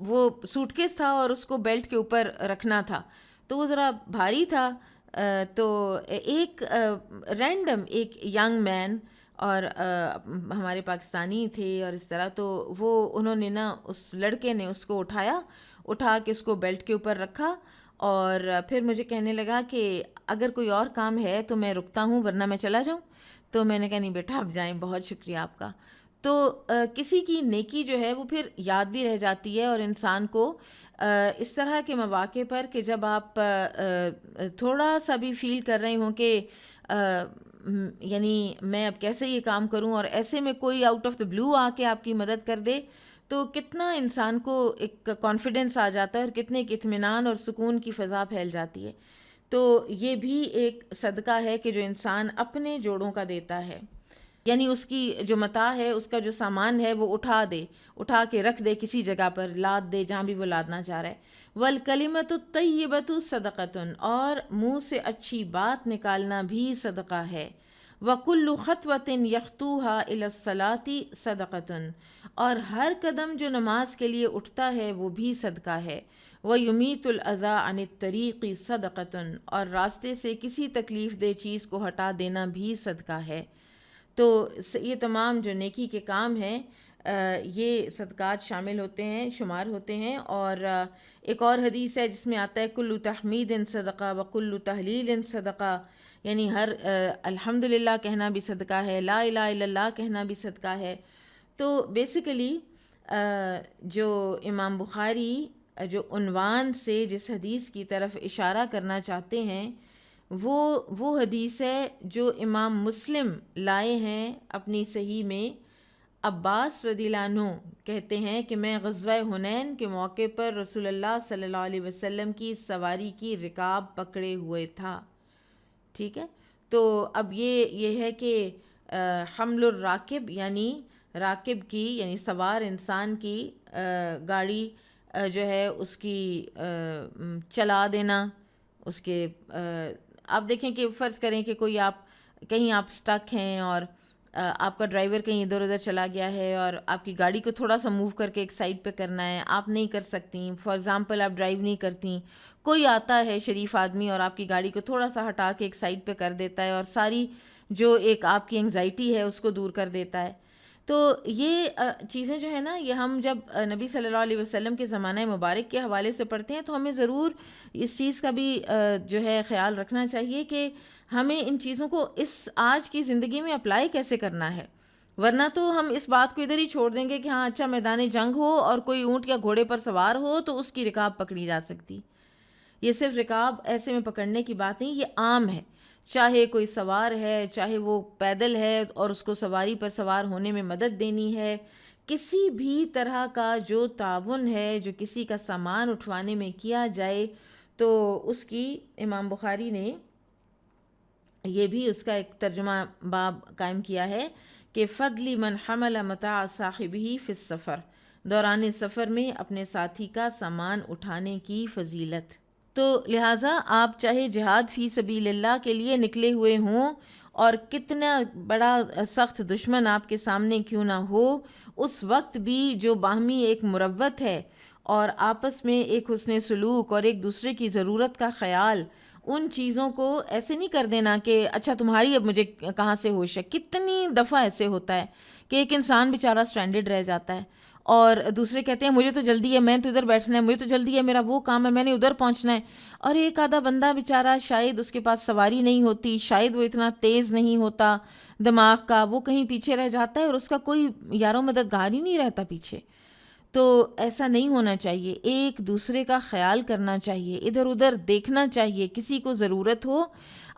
وہ سوٹ کیس تھا اور اس کو بیلٹ کے اوپر رکھنا تھا، تو وہ ذرا بھاری تھا، تو ایک رینڈم ایک ینگ مین اور ہمارے پاکستانی تھے اور اس طرح، تو وہ انہوں نے نا اس لڑکے نے اس کو اٹھا کے اس کو بیلٹ کے اوپر رکھا، اور پھر مجھے کہنے لگا کہ اگر کوئی اور کام ہے تو میں رکتا ہوں ورنہ میں چلا جاؤں۔ تو میں نے کہا نہیں بیٹا آپ جائیں، بہت شکریہ آپ کا۔ تو کسی کی نیکی جو ہے وہ پھر یاد بھی رہ جاتی ہے، اور انسان کو اس طرح کے مواقع پر کہ جب آپ تھوڑا سا بھی فیل کر رہے ہوں کہ یعنی میں اب کیسے یہ کام کروں، اور ایسے میں کوئی آؤٹ آف دا بلو آ کے آپ کی مدد کر دے، تو کتنا انسان کو ایک کانفیڈنس آ جاتا ہے اور کتنے ایک اطمینان اور سکون کی فضا پھیل جاتی ہے۔ تو یہ بھی ایک صدقہ ہے کہ جو انسان اپنے جوڑوں کا دیتا ہے، یعنی اس کی جو متاع ہے، اس کا جو سامان ہے وہ اٹھا کے رکھ دے کسی جگہ پر، لاد دے جہاں بھی وہ لادنا چاہ رہا ہے۔ وَالْكَلِمَةُ الطَّيِّبَةُ صَدَقَةٌ، اور منہ سے اچھی بات نکالنا بھی صدقہ ہے۔ وَكُلُّ خَطْوَةٍ يَخْطُوهَا إِلَى الصَّلَاةِ صَدَقَةٌ، اور ہر قدم جو نماز کے لیے اٹھتا ہے وہ بھی صدقہ ہے۔ وَيُمِيتُ الْأَذَىٰ عَنِ الطَّرِيقِ صَدَقَةٌ، اور راستے سے کسی تکلیف دہ چیز کو ہٹا دینا بھی صدقہ ہے۔ تو یہ تمام جو نیکی کے کام ہیں یہ صدقات شامل ہوتے ہیں، شمار ہوتے ہیں۔ اور ایک اور حدیث ہے جس میں آتا ہے کلُّ تحمید صدقہ وکلُّ تحلیل صدقہ، یعنی ہر الحمدللہ کہنا بھی صدقہ ہے، لا الہ الا اللہ کہنا بھی صدقہ ہے۔ تو بیسیکلی جو امام بخاری جو عنوان سے جس حدیث کی طرف اشارہ کرنا چاہتے ہیں وہ حدیث ہے جو امام مسلم لائے ہیں اپنی صحیح میں۔ عباس رضی اللہ عنہ کہتے ہیں کہ میں غزوہ حنین کے موقع پر رسول اللہ صلی اللہ علیہ وسلم کی سواری کی رکاب پکڑے ہوئے تھا، ٹھیک ہے۔ تو اب یہ ہے کہ حمل الراکب، یعنی راکب کی یعنی سوار انسان کی گاڑی جو ہے اس کی چلا دینا، اس کے آپ دیکھیں کہ فرض کریں کہ کوئی کہیں آپ سٹک ہیں اور آپ کا ڈرائیور کہیں ادھر ادھر چلا گیا ہے اور آپ کی گاڑی کو تھوڑا سا موو کر کے ایک سائڈ پہ کرنا ہے، آپ نہیں کر سکتی، فار ایگزامپل آپ ڈرائیو نہیں کرتی، کوئی آتا ہے شریف آدمی اور آپ کی گاڑی کو تھوڑا سا ہٹا کے ایک سائڈ پہ کر دیتا ہے اور ساری جو ایک آپ کی انگزائٹی ہے اس کو دور کر دیتا ہے۔ تو یہ چیزیں جو ہے نا، یہ ہم جب نبی صلی اللہ علیہ وسلم کے زمانہ مبارک کے حوالے سے پڑھتے ہیں تو ہمیں ضرور اس چیز کا بھی جو ہے خیال رکھنا چاہیے کہ ہمیں ان چیزوں کو اس آج کی زندگی میں اپلائی کیسے کرنا ہے، ورنہ تو ہم اس بات کو ادھر ہی چھوڑ دیں گے کہ ہاں اچھا میدان جنگ ہو اور کوئی اونٹ یا گھوڑے پر سوار ہو تو اس کی رکاب پکڑی جا سکتی۔ یہ صرف رکاب ایسے میں پکڑنے کی بات نہیں، یہ عام ہے، چاہے کوئی سوار ہے، چاہے وہ پیدل ہے اور اس کو سواری پر سوار ہونے میں مدد دینی ہے، کسی بھی طرح کا جو تعاون ہے جو کسی کا سامان اٹھوانے میں کیا جائے تو اس کی امام بخاری نے یہ بھی اس کا ایک ترجمہ باب قائم کیا ہے کہ فضل من حمل متاع صاحبہ فی السفر، دوران سفر میں اپنے ساتھی کا سامان اٹھانے کی فضیلت۔ تو لہٰذا آپ چاہے جہاد فی سبیل اللہ کے لیے نکلے ہوئے ہوں اور کتنا بڑا سخت دشمن آپ کے سامنے کیوں نہ ہو، اس وقت بھی جو باہمی ایک مروت ہے اور آپس میں ایک حسن سلوک اور ایک دوسرے کی ضرورت کا خیال ان چیزوں کو ایسے نہیں کر دینا کہ اچھا تمہاری اب مجھے کہاں سے ہوش ہے. کتنی دفعہ ایسے ہوتا ہے کہ ایک انسان بیچارہ سٹرینڈڈ رہ جاتا ہے اور دوسرے کہتے ہیں مجھے تو جلدی ہے، میں تو ادھر بیٹھنا ہے، مجھے تو جلدی ہے، میرا وہ کام ہے، میں نے ادھر پہنچنا ہے. اور ایک آدھا بندہ بیچارہ شاید اس کے پاس سواری نہیں ہوتی، شاید وہ اتنا تیز نہیں ہوتا دماغ کا، وہ کہیں پیچھے رہ جاتا ہے اور اس کا کوئی یارو مددگار ہی نہیں رہتا پیچھے. تو ایسا نہیں ہونا چاہیے، ایک دوسرے کا خیال کرنا چاہیے، ادھر ادھر دیکھنا چاہیے. کسی کو ضرورت ہو،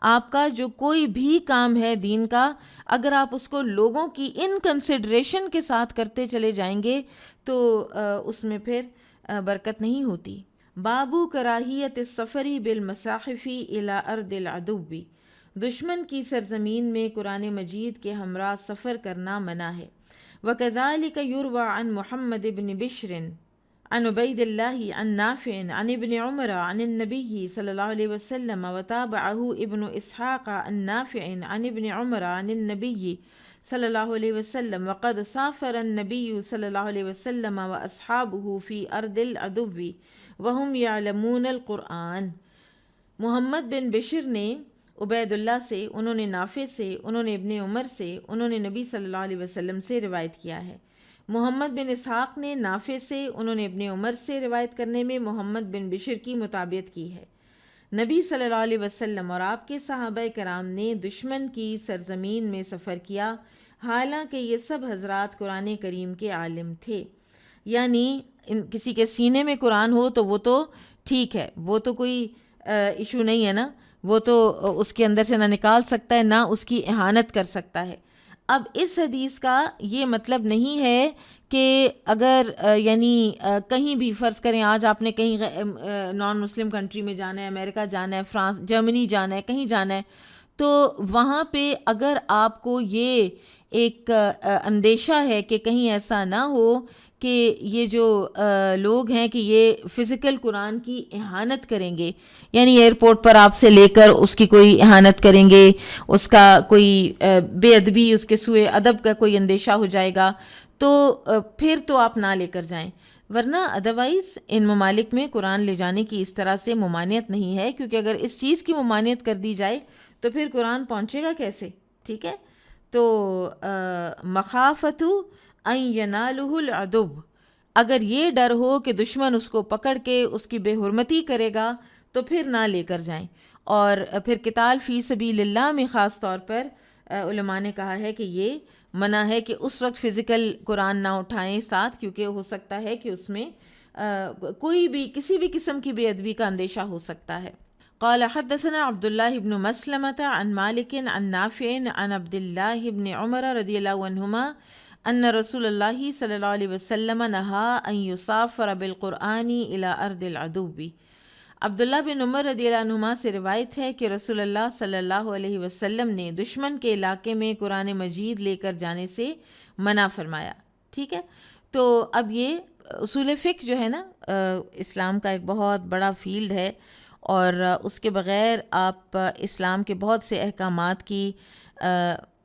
آپ کا جو کوئی بھی کام ہے دین کا، اگر آپ اس کو لوگوں کی ان کنسیڈریشن کے ساتھ کرتے چلے جائیں گے تو اس میں پھر برکت نہیں ہوتی. بابو کراہیت السفری بالمصاحفی الی ارض العدو، دشمن کی سرزمین میں قرآن مجید کے ہمراہ سفر کرنا منع ہے. وَكَذَلِكَ يُرْوَى عن محمد بن بشر عن عبید اللہ عن نافع عن ابن عمر عن النبی صلی اللہ علیہ وسلم وتابعه ابن اسحاق عن نافع عن ابن عمر عن النبی صلی اللہ علیہ وسلم وقد سافر النبی صلی اللہ علیہ وسلم واصحابه فی ارض العدو وهم يعلمون القرآن. محمد بن بشر نے عبید اللہ سے، انہوں نے نافع سے، انہوں نے ابن عمر سے، انہوں نے نبی صلی اللہ علیہ وسلم سے روایت کیا ہے. محمد بن اسحاق نے نافع سے، انہوں نے ابن عمر سے روایت کرنے میں محمد بن بشر کی مطابقت کی ہے. نبی صلی اللہ علیہ وسلم اور آپ کے صحابہ کرام نے دشمن کی سرزمین میں سفر کیا، حالانکہ یہ سب حضرات قرآن کریم کے عالم تھے. یعنی کسی کے سینے میں قرآن ہو تو وہ تو ٹھیک ہے، وہ تو کوئی ایشو نہیں ہے نا، وہ تو اس کے اندر سے نہ نکال سکتا ہے نہ اس کی اہانت کر سکتا ہے. اب اس حدیث کا یہ مطلب نہیں ہے کہ اگر یعنی کہیں بھی فرض کریں آج آپ نے کہیں نان مسلم کنٹری میں جانا ہے، امریکہ جانا ہے، فرانس، جرمنی جانا ہے، کہیں جانا ہے، تو وہاں پہ اگر آپ کو یہ ایک اندیشہ ہے کہ کہیں ایسا نہ ہو کہ یہ جو لوگ ہیں کہ یہ فزیکل قرآن کی اہانت کریں گے، یعنی ایئرپورٹ پر آپ سے لے کر اس کی کوئی اہانت کریں گے، اس کا کوئی بے ادبی، اس کے سوء ادب کا کوئی اندیشہ ہو جائے گا، تو پھر تو آپ نہ لے کر جائیں. ورنہ ادروائز ان ممالک میں قرآن لے جانے کی اس طرح سے ممانعت نہیں ہے، کیونکہ اگر اس چیز کی ممانعت کر دی جائے تو پھر قرآن پہنچے گا کیسے؟ ٹھیک ہے. تو مخافت ان ینالہ العدو، اگر یہ ڈر ہو کہ دشمن اس کو پکڑ کے اس کی بے حرمتی کرے گا تو پھر نہ لے کر جائیں. اور پھر قتال فی سبیل اللہ میں خاص طور پر علماء نے کہا ہے کہ یہ منع ہے کہ اس وقت فزیکل قرآن نہ اٹھائیں ساتھ، کیونکہ ہو سکتا ہے کہ اس میں کوئی بھی کسی بھی قسم کی بے ادبی کا اندیشہ ہو سکتا ہے. قال حدثنا عبد الله بن مسلمة عن مالك عن نافع عن عبد الله بن عمر رضی اللہ عنہما ان رسول اللہ صلی اللہ علیہ وسلم نهى ان يسافر بالقرآن الى ارض العدو. عبداللہ بن عمر رضی اللہ عنہما سے روایت ہے کہ رسول اللہ صلی اللہ علیہ وسلم نے دشمن کے علاقے میں قرآن مجید لے کر جانے سے منع فرمایا. ٹھیک ہے. تو اب یہ اصول فقہ جو ہے نا اسلام کا ایک بہت بڑا فیلڈ ہے، اور اس کے بغیر آپ اسلام کے بہت سے احکامات کی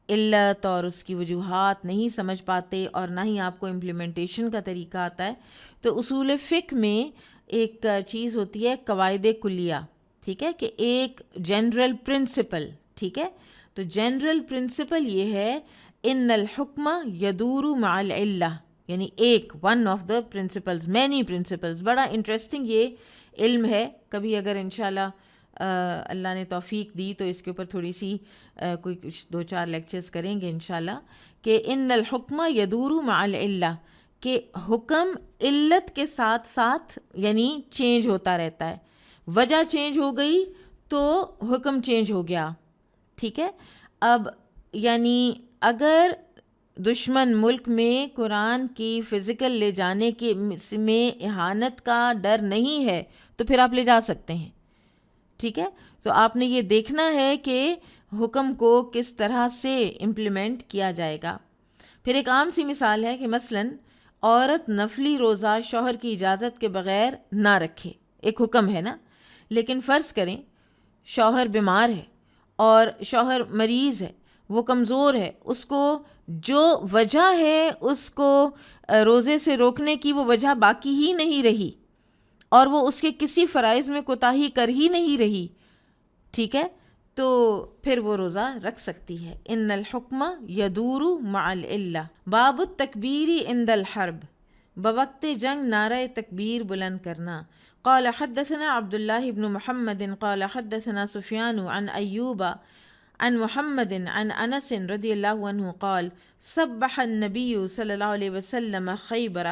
علت اور اس کی وجوہات نہیں سمجھ پاتے، اور نہ ہی آپ کو امپلیمنٹیشن کا طریقہ آتا ہے. تو اصول فقہ میں ایک چیز ہوتی ہے قواعد کلیہ، ٹھیک ہے، کہ ایک جنرل پرنسپل. ٹھیک ہے. تو جنرل پرنسپل یہ ہے ان الحکم یدور مع العلہ، یعنی ایک one of the principles, many principles. بڑا انٹرسٹنگ یہ علم ہے، کبھی اگر انشاءاللہ اللہ نے توفیق دی تو اس کے اوپر تھوڑی سی کوئی کچھ 2-4 لیکچرز کریں گے انشاءاللہ، کہ ان الحکم یدور مع العلہ، کہ حکم علت کے ساتھ ساتھ یعنی چینج ہوتا رہتا ہے. وجہ چینج ہو گئی تو حکم چینج ہو گیا. ٹھیک ہے. اب یعنی اگر دشمن ملک میں قرآن کی فزیکل لے جانے کے میں اہانت کا ڈر نہیں ہے تو پھر آپ لے جا سکتے ہیں. ٹھیک ہے. تو آپ نے یہ دیکھنا ہے کہ حکم کو کس طرح سے امپلیمنٹ کیا جائے گا. پھر ایک عام سی مثال ہے کہ مثلاً عورت نفلی روزہ شوہر کی اجازت کے بغیر نہ رکھے، ایک حکم ہے نا. لیکن فرض کریں شوہر بیمار ہے اور شوہر مریض ہے، وہ کمزور ہے، اس کو جو وجہ ہے اس کو روزے سے روکنے کی وہ وجہ باقی ہی نہیں رہی، اور وہ اس کے کسی فرائض میں کوتاہی کر ہی نہیں رہی، ٹھیک ہے، تو پھر وہ روزہ رکھ سکتی ہے۔ ان الحکم یدور مع العلہ، باب التکبیر عند الحرب، بوقت جنگ نعرہ تکبیر بلند کرنا۔ قال حدثنا عبد الله بن محمد قال حدثنا سفیان عن ایوب عن محمد عن انس رضی اللہ عنہ قال سبح النبی صلی اللہ علیہ وسلم خیبر۔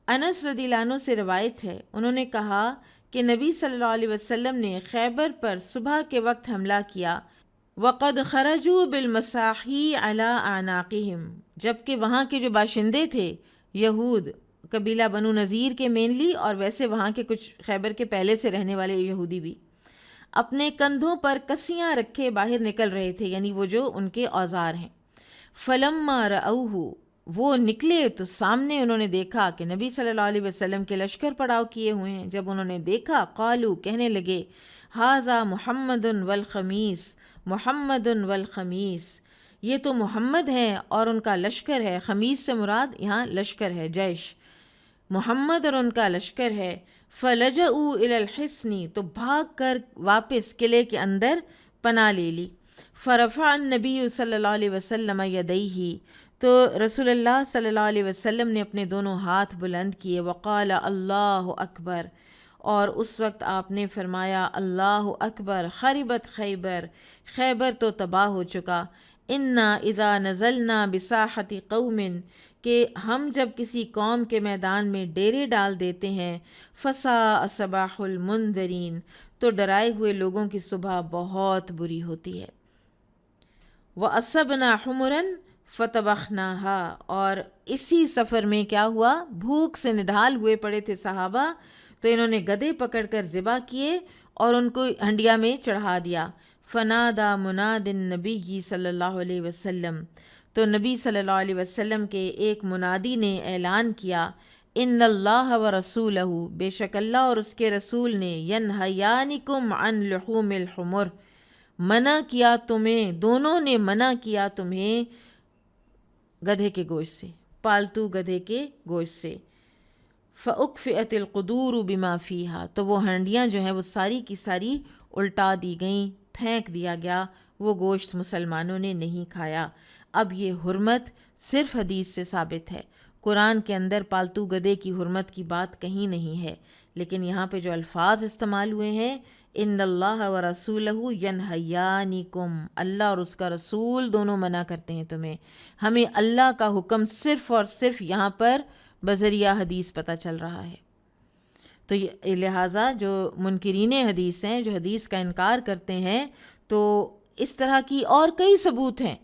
انس رضی اللہ عنہ سے روایت ہے، انہوں نے کہا کہ نبی صلی اللہ علیہ وسلم نے خیبر پر صبح کے وقت حملہ کیا، وقد خرجوا بالمساحی علی اعناقہم، جبکہ وہاں کے جو باشندے تھے یہود، قبیلہ بنو نذیر کے مینلی، اور ویسے وہاں کے کچھ خیبر کے پہلے سے رہنے والے یہودی بھی، اپنے کندھوں پر کسیاں رکھے باہر نکل رہے تھے، یعنی وہ جو ان کے اوزار ہیں۔ فلما رأوہ، وہ نکلے تو سامنے انہوں نے دیکھا کہ نبی صلی اللہ علیہ وسلم کے لشکر پڑاؤ کیے ہوئے ہیں۔ جب انہوں نے دیکھا قالو، کہنے لگے ھذا محمد والخمیس، محمد والخمیس، یہ تو محمد ہے اور ان کا لشکر ہے۔ خمیس سے مراد یہاں لشکر ہے، جیش، محمد اور ان کا لشکر ہے۔ فلجؤوا الی الحصن، تو بھاگ کر واپس قلعے کے اندر پناہ لے لی۔ فرفع النبی صلی اللہ علیہ وسلم یدیہ، تو رسول اللہ صلی اللہ علیہ وسلم نے اپنے دونوں ہاتھ بلند کیے، وقال اللہ اکبر، اور اس وقت آپ نے فرمایا اللہ اکبر، خربت خیبر، خیبر تو تباہ ہو چکا۔ انا اذا نزلنا بساحت قوم، کہ ہم جب کسی قوم کے میدان میں ڈیرے ڈال دیتے ہیں، فساء صباح المنذرین، تو ڈرائے ہوئے لوگوں کی صبح بہت بری ہوتی ہے۔ وَأَصَبْنَا حُمُرًا فَطَبَخْنَاهَا، اور اسی سفر میں کیا ہوا، بھوک سے نڈھال ہوئے پڑے تھے صحابہ، تو انہوں نے گدھے پکڑ کر ذبح کیے اور ان کو ہنڈیا میں چڑھا دیا۔ فنادى مناد النبی صلی اللہ علیہ وسلم، تو نبی صلی اللہ علیہ وسلم کے ایک منادی نے اعلان کیا، ان اللہ ورسولہ، بے شک اللہ اور اس کے رسول نے، ینہیانکم عن لحوم الحمر، منع کیا تمہیں، دونوں نے منع کیا تمہیں گدھے کے گوشت سے، پالتو گدھے کے گوشت سے۔ فَأُكْفِئَتِ الْقُدُورُ بِمَا فِيهَا، تو وہ ہنڈیاں جو ہیں وہ ساری کی ساری الٹا دی گئیں، پھینک دیا گیا، وہ گوشت مسلمانوں نے نہیں کھایا۔ اب یہ حرمت صرف حدیث سے ثابت ہے، قرآن کے اندر پالتو گدھے کی حرمت کی بات کہیں نہیں ہے، لیکن یہاں پہ جو الفاظ استعمال ہوئے ہیں، ان اللہ ورسولہ ینہیانکم، اللہ اور اس کا رسول دونوں منع کرتے ہیں تمہیں۔ ہمیں اللہ کا حکم صرف اور صرف یہاں پر بذریعہ حدیث پتہ چل رہا ہے۔ تو لہٰذا جو منکرین حدیث ہیں، جو حدیث کا انکار کرتے ہیں، تو اس طرح کی اور کئی ثبوت ہیں،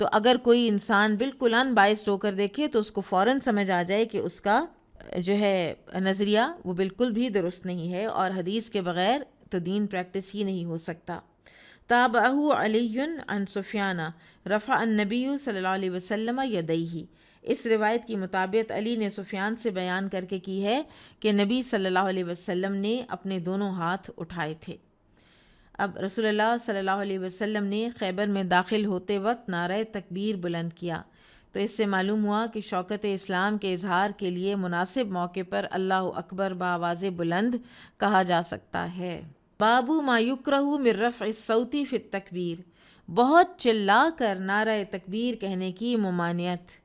تو اگر کوئی انسان بالکل ان بائسڈ ہو کر دیکھے تو اس کو فوراً سمجھ آ جائے کہ اس کا جو ہے نظریہ وہ بالکل بھی درست نہیں ہے، اور حدیث کے بغیر تو دین پریکٹس ہی نہیں ہو سکتا۔ تابعہ علی عن سفیان رفع النبی صلی اللہ علیہ وسلم یدیہ، اس روایت کی مطابق علی نے سفیان سے بیان کر کے کی ہے کہ نبی صلی اللہ علیہ وسلم نے اپنے دونوں ہاتھ اٹھائے تھے۔ اب رسول اللہ صلی اللہ علیہ وسلم نے خیبر میں داخل ہوتے وقت نعرہ تکبیر بلند کیا، تو اس سے معلوم ہوا کہ شوکت اسلام کے اظہار کے لیے مناسب موقع پر اللہ اکبر بآواز بلند کہا جا سکتا ہے۔ باب ما یکرہ من رفع الصوت فی التکبیر، بہت چلا کر نعرہ تکبیر کہنے کی ممانعت۔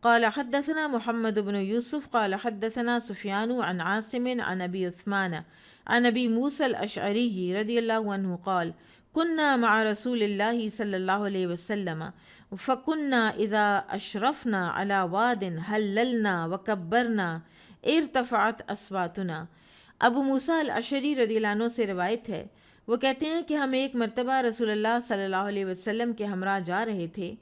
قال حدثنا محمد بن یوسف قال حدثنا سفیان عن عاصم عن ابی عثمان عن ابی موسیٰ الاشعری رضی اللہ عنہ قال كنا مع رسول اللہ صلی اللہ علیہ وسلم فكنا اذا اشرفنا على واد حللنا وكبرنا ارتفعت اصواتنا۔ ابو موسیٰ الاشعری رضی اللہ عنہ سے روایت ہے، وہ کہتے ہیں کہ ہم ایک مرتبہ رسول اللہ صلی اللہ علیہ وسلم کے ہمراہ جا رہے تھے،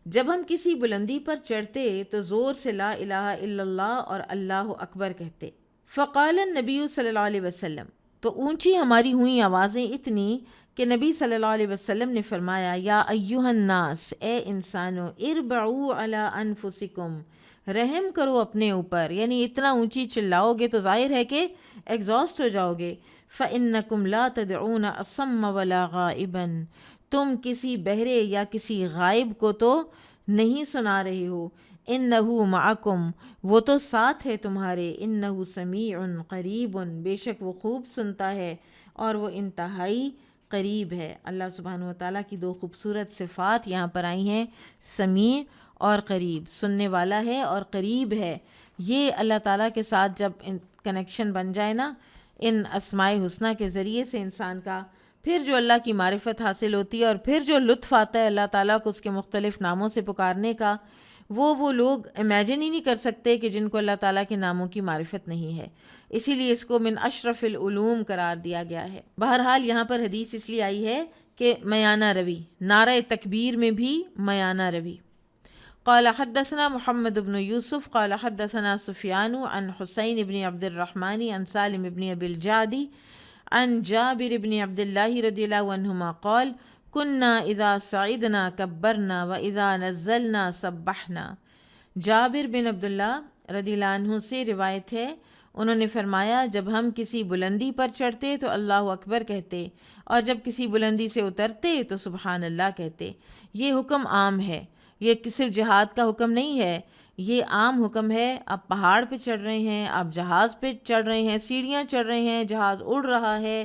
جب ہم کسی بلندی پر چڑھتے تو زور سے لا الہ الا اللہ اور اللہ اکبر کہتے۔ فقال النبی صلی اللہ علیہ وسلم، تو اونچی ہماری ہوئیں آوازیں اتنی کہ نبی صلی اللہ علیہ وسلم نے فرمایا، یا ایھا الناس، اے انسانو، اربعوا علی انفسکم، رحم کرو اپنے اوپر، یعنی اتنا اونچی چلاؤ گے تو ظاہر ہے کہ ایگزاسٹ ہو جاؤ گے۔ فإنکم لا تدعون اصم ولا غائبا، تم کسی بہرے یا کسی غائب کو تو نہیں سنا رہے ہو، انہو معکم، وہ تو ساتھ ہے تمہارے، انہو سمیع قریب، بے شک وہ خوب سنتا ہے اور وہ انتہائی قریب ہے۔ اللہ سبحانہ و تعالیٰ کی دو خوبصورت صفات یہاں پر آئی ہیں، سمیع اور قریب، سننے والا ہے اور قریب ہے۔ یہ اللہ تعالیٰ کے ساتھ جب کنیکشن بن جائے نا ان اسماء حسنہ کے ذریعے سے انسان کا، پھر جو اللہ کی معرفت حاصل ہوتی ہے اور پھر جو لطف آتا ہے اللہ تعالیٰ کو اس کے مختلف ناموں سے پکارنے کا، وہ لوگ امیجن ہی نہیں کر سکتے کہ جن کو اللہ تعالیٰ کے ناموں کی معرفت نہیں ہے۔ اسی لیے اس کو من اشرف العلوم قرار دیا گیا ہے۔ بہرحال یہاں پر حدیث اس لیے آئی ہے کہ میانہ روی، نعرہ تکبیر میں بھی میانہ روی۔ قال حدثنا محمد بن یوسف قال حدثنا سفیان عن حسین بن عبد الرحمن عن سالم بن ابی الجعد عن جابر بن عبد اللہ رضی اللہ عنہما قال كنا اذا صعدنا كبرنا واذا نزلنا سبحنا۔ جابر بن عبداللہ رضی اللہ عنہ سے روایت ہے، انہوں نے فرمایا جب ہم کسی بلندی پر چڑھتے تو اللہ اکبر کہتے، اور جب کسی بلندی سے اترتے تو سبحان اللہ کہتے۔ یہ حکم عام ہے، یہ صرف جہاد کا حکم نہیں ہے، یہ عام حکم ہے۔ آپ پہاڑ پہ چڑھ رہے ہیں، آپ جہاز پہ چڑھ رہے ہیں، سیڑھیاں چڑھ رہے ہیں، جہاز اڑ رہا ہے،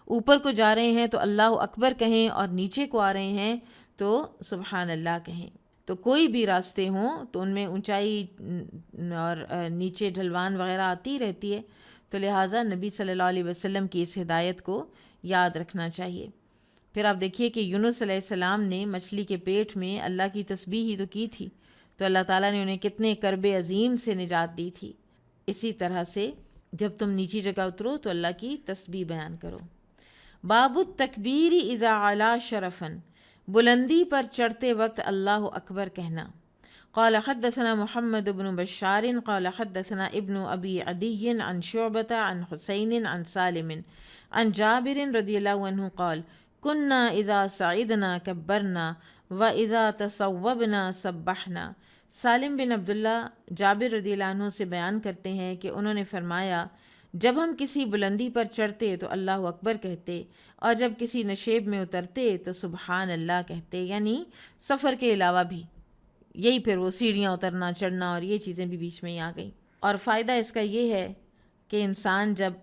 اوپر کو جا رہے ہیں تو اللہ اکبر کہیں، اور نیچے کو آ رہے ہیں تو سبحان اللہ کہیں۔ تو کوئی بھی راستے ہوں تو ان میں اونچائی اور نیچے ڈھلوان وغیرہ آتی رہتی ہے، تو لہٰذا نبی صلی اللہ علیہ وسلم کی اس ہدایت کو یاد رکھنا چاہیے۔ پھر آپ دیکھیے کہ یونس علیہ السلام نے مچھلی کے پیٹ میں اللہ کی تسبیح ہی تو کی تھی، تو اللہ تعالیٰ نے انہیں کتنے کرب عظیم سے نجات دی تھی۔ اسی طرح سے جب تم نیچی جگہ اترو تو اللہ کی تسبیح بیان کرو۔ باب التکبیر اذا علا شرفن، بلندی پر چڑھتے وقت اللہ اکبر کہنا۔ قال حدثنا محمد بن بشار قال حدثنا ابن ابی عدی عن شعبۃ عن حسین عن سالم عن جابر رضی اللہ عنہ قال كنا اذا صعدنا كبرنا واذا تصوبنا سبحنا۔ سالم بن عبداللہ جابر رضی اللہ عنہ سے بیان کرتے ہیں کہ انہوں نے فرمایا جب ہم کسی بلندی پر چڑھتے تو اللہ اکبر کہتے، اور جب کسی نشیب میں اترتے تو سبحان اللہ کہتے، یعنی سفر کے علاوہ بھی یہی، پھر وہ سیڑھیاں اترنا چڑھنا اور یہ چیزیں بھی بیچ میں ہی آ گئیں۔ اور فائدہ اس کا یہ ہے کہ انسان جب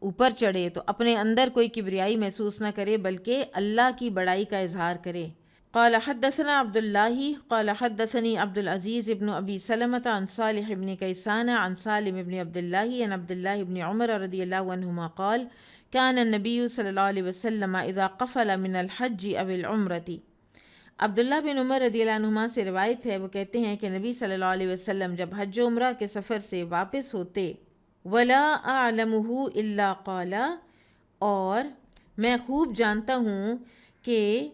اوپر چڑھے تو اپنے اندر کوئی کبریائی محسوس نہ کرے، بلکہ اللہ کی بڑائی کا اظہار کرے۔ قال حدثنا عبد اللہ قال حدثني عبد العزیز ابن ابی سلمۃ عن صالح ابن کیسان عن سالم ابن عبد اللہ عن عبد اللہ ابن عمر رضی اللہ عنہما قال كان النبی صلی اللہ علیہ وسلم اذا قفل من الحج او العمرۃ۔ عبداللہ بن عمر رضی اللہ عنہما سے روایت ہے، وہ کہتے ہیں کہ نبی صلی اللہ علیہ وسلم جب حج و عمرہ کے سفر سے واپس ہوتے، ولا اعلمہ الا قال، اور میں خوب جانتا ہوں کہ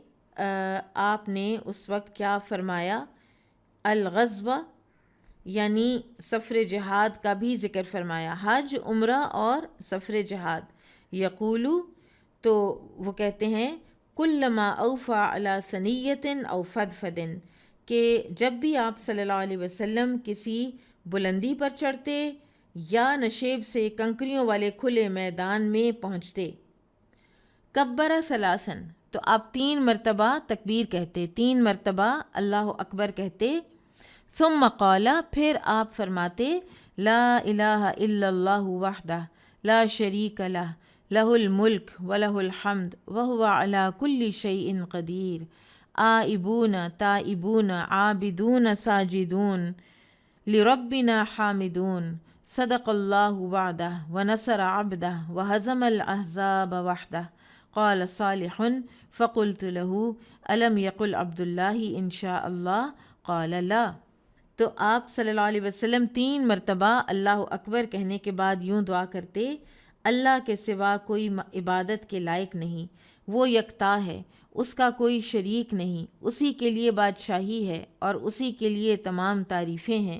آپ نے اس وقت کیا فرمایا، الغزوہ یعنی سفر جہاد کا بھی ذکر فرمایا، حج عمرہ اور سفر جہاد۔ یقولو، تو وہ کہتے ہیں کلما اوفا علی ثنیۃ او فدفد، کہ جب بھی آپ صلی اللہ علیہ وسلم کسی بلندی پر چڑھتے یا نشیب سے کنکریوں والے کھلے میدان میں پہنچتے، کبر ثلاثن، تو آپ 3 مرتبہ تکبیر کہتے، 3 مرتبہ اللہ اکبر کہتے، ثم قال، پھر آپ فرماتے لا الہ الا اللہ وحدہ لا شریک لہ لہ الملک ولہ الحمد وہو علی کل شیء قدیر، آئبون تائبون عابدون ساجدون لربنا حامدون، صدق اللہ وعدہ ونصر عبدہ وہزم الاحزاب وحدہ۔ قال صالح فقلت له الم یقل عبد اللہ ان شاء اللہ قال لا۔ تو آپ صلی اللہ علیہ وسلم 3 مرتبہ اللہ اکبر کہنے کے بعد یوں دعا کرتے، اللہ کے سوا کوئی عبادت کے لائق نہیں، وہ یکتا ہے، اس کا کوئی شریک نہیں، اسی کے لیے بادشاہی ہے اور اسی کے لیے تمام تعریفیں ہیں،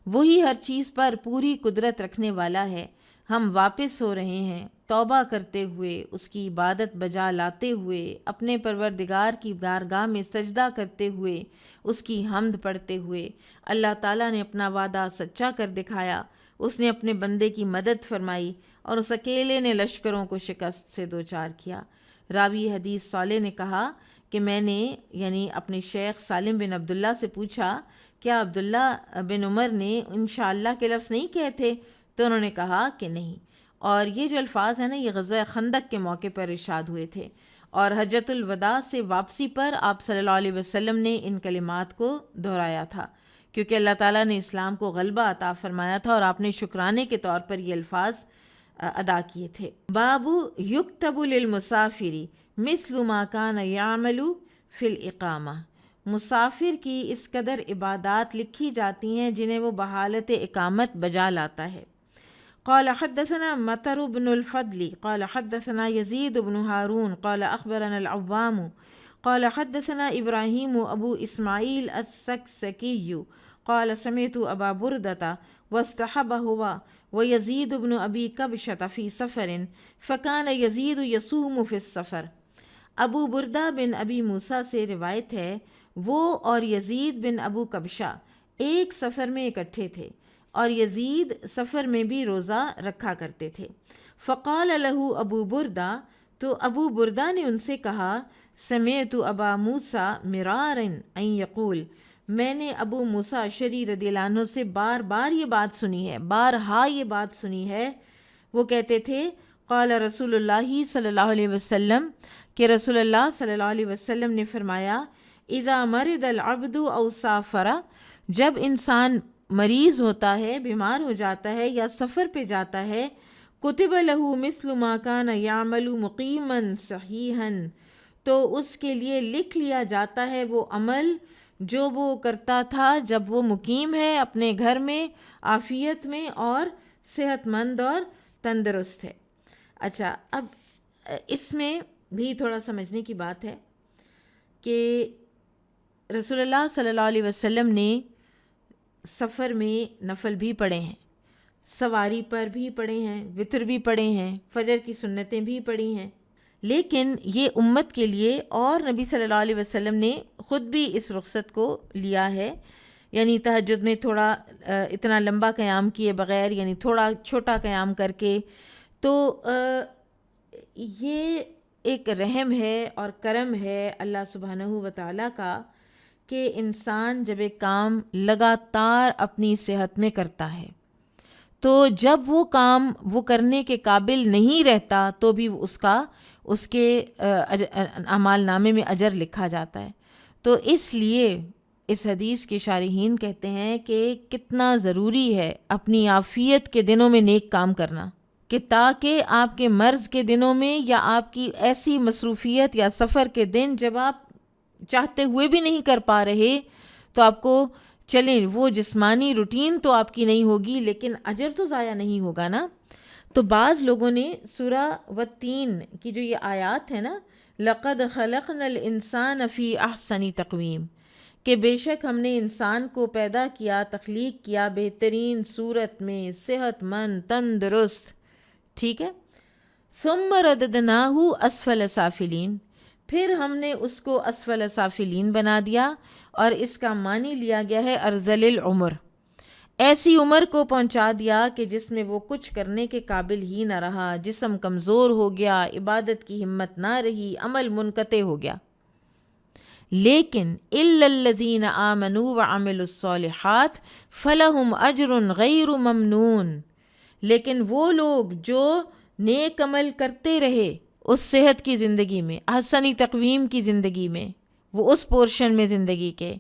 وہی ہر چیز پر پوری قدرت رکھنے والا ہے۔ ہم واپس ہو رہے ہیں توبہ کرتے ہوئے، اس کی عبادت بجا لاتے ہوئے، اپنے پروردگار کی بارگاہ میں سجدہ کرتے ہوئے، اس کی حمد پڑھتے ہوئے۔ اللہ تعالیٰ نے اپنا وعدہ سچا کر دکھایا، اس نے اپنے بندے کی مدد فرمائی اور اس اکیلے نے لشکروں کو شکست سے دوچار کیا۔ راوی حدیث صالح نے کہا کہ میں نے یعنی اپنے شیخ سالم بن عبداللہ سے پوچھا کیا عبداللہ بن عمر نے انشاءاللہ کے لفظ نہیں کہے تھے؟ تو انہوں نے کہا کہ نہیں۔ اور یہ جو الفاظ ہیں نا، یہ غزوہ خندق کے موقع پر ارشاد ہوئے تھے، اور حجۃ الوداع سے واپسی پر آپ صلی اللہ علیہ وسلم نے ان کلمات کو دہرایا تھا، کیونکہ اللہ تعالیٰ نے اسلام کو غلبہ عطا فرمایا تھا اور آپ نے شکرانے کے طور پر یہ الفاظ ادا کیے تھے۔ باب یکتب للمسافر مثل ما کان یعمل فی الاقامہ، مسافر کی اس قدر عبادات لکھی جاتی ہیں جنہیں وہ بحالت اقامت بجا لاتا ہے۔ قال حدثنا مطر بن الفضل قال حدثنا يزيد بن هارون قال أخبرنا العوام قال حدثنا إبراهيم أبو إسماعيل السكسكي قال سمعت أبا بردة واستحب هو ويزيد بن أبي كبشة في سفر فكان يزيد يصوم في السفر۔ ابو بردہ بن ابی موسیٰ سے روایت ہے، وہ اور یزید بن ابو کبشہ ایک سفر میں اکٹھے تھے اور یزید سفر میں بھی روزہ رکھا کرتے تھے۔ فقال له ابو بردہ، تو ابو بردہ نے ان سے کہا، سمعت ابا موسیٰ مرارا ان یقول، میں نے ابو موسیٰ اشعری رضی اللہ عنہ سے بار بار یہ بات سنی ہے، بارہا یہ بات سنی ہے، وہ کہتے تھے قال رسول اللہ صلی اللہ علیہ وسلم، کہ رسول اللہ صلی اللہ علیہ وسلم نے فرمایا، اذا مرض العبد او سافر، جب انسان مریض ہوتا ہے، بیمار ہو جاتا ہے یا سفر پہ جاتا ہے، کتب له مثل ما کان یعمل مقیما صحیحا، تو اس کے لیے لکھ لیا جاتا ہے وہ عمل جو وہ کرتا تھا جب وہ مقیم ہے اپنے گھر میں، عافیت میں اور صحت مند اور تندرست ہے۔ اچھا، اب اس میں بھی تھوڑا سمجھنے کی بات ہے کہ رسول اللہ صلی اللہ علیہ وسلم نے سفر میں نفل بھی پڑھے ہیں، سواری پر بھی پڑھے ہیں، وتر بھی پڑھے ہیں، فجر کی سنتیں بھی پڑھی ہیں، لیکن یہ امت کے لیے، اور نبی صلی اللہ علیہ وسلم نے خود بھی اس رخصت کو لیا ہے، یعنی تہجد میں تھوڑا اتنا لمبا قیام کیے بغیر، یعنی تھوڑا چھوٹا قیام کر کے، تو یہ ایک رحم ہے اور کرم ہے اللہ سبحانہ و تعالیٰ کا کہ انسان جب ایک کام لگاتار اپنی صحت میں کرتا ہے تو جب وہ کام وہ کرنے کے قابل نہیں رہتا تو بھی اس کے اعمال نامے میں اجر لکھا جاتا ہے۔ تو اس لیے اس حدیث کے شارحین کہتے ہیں کہ کتنا ضروری ہے اپنی عافیت کے دنوں میں نیک کام کرنا، کہ تاکہ آپ کے مرض کے دنوں میں یا آپ کی ایسی مصروفیت یا سفر کے دن جب آپ چاہتے ہوئے بھی نہیں کر پا رہے تو آپ کو چلیں وہ جسمانی روٹین تو آپ کی نہیں ہوگی لیکن اجر تو ضائع نہیں ہوگا نا۔ تو بعض لوگوں نے سورہ والتین کی جو یہ آیات ہے نا، لَقَدْ خَلَقْنَا الْإِنسَانَ فِي أَحْسَنِ تَقْوِيمٍ، کہ بے شک ہم نے انسان کو پیدا کیا، تخلیق کیا بہترین صورت میں، صحت مند، تندرست، ٹھیک ہے۔ ثُمَّ رَدَدْنَاهُ أَسْفَلَ سَافِلِينَ، پھر ہم نے اس کو اسفل سافلین بنا دیا، اور اس کا معنی لیا گیا ہے ارذل العمر، ایسی عمر کو پہنچا دیا کہ جس میں وہ کچھ کرنے کے قابل ہی نہ رہا، جسم کمزور ہو گیا، عبادت کی ہمت نہ رہی، عمل منقطع ہو گیا۔ لیکن الا الذین آمنوا وعملوا الصالحات فلہم اجر غیر ممنون، لیکن وہ لوگ جو نیک عمل کرتے رہے اس صحت کی زندگی میں، احسنی تقویم کی زندگی میں، وہ اس پورشن میں زندگی کے،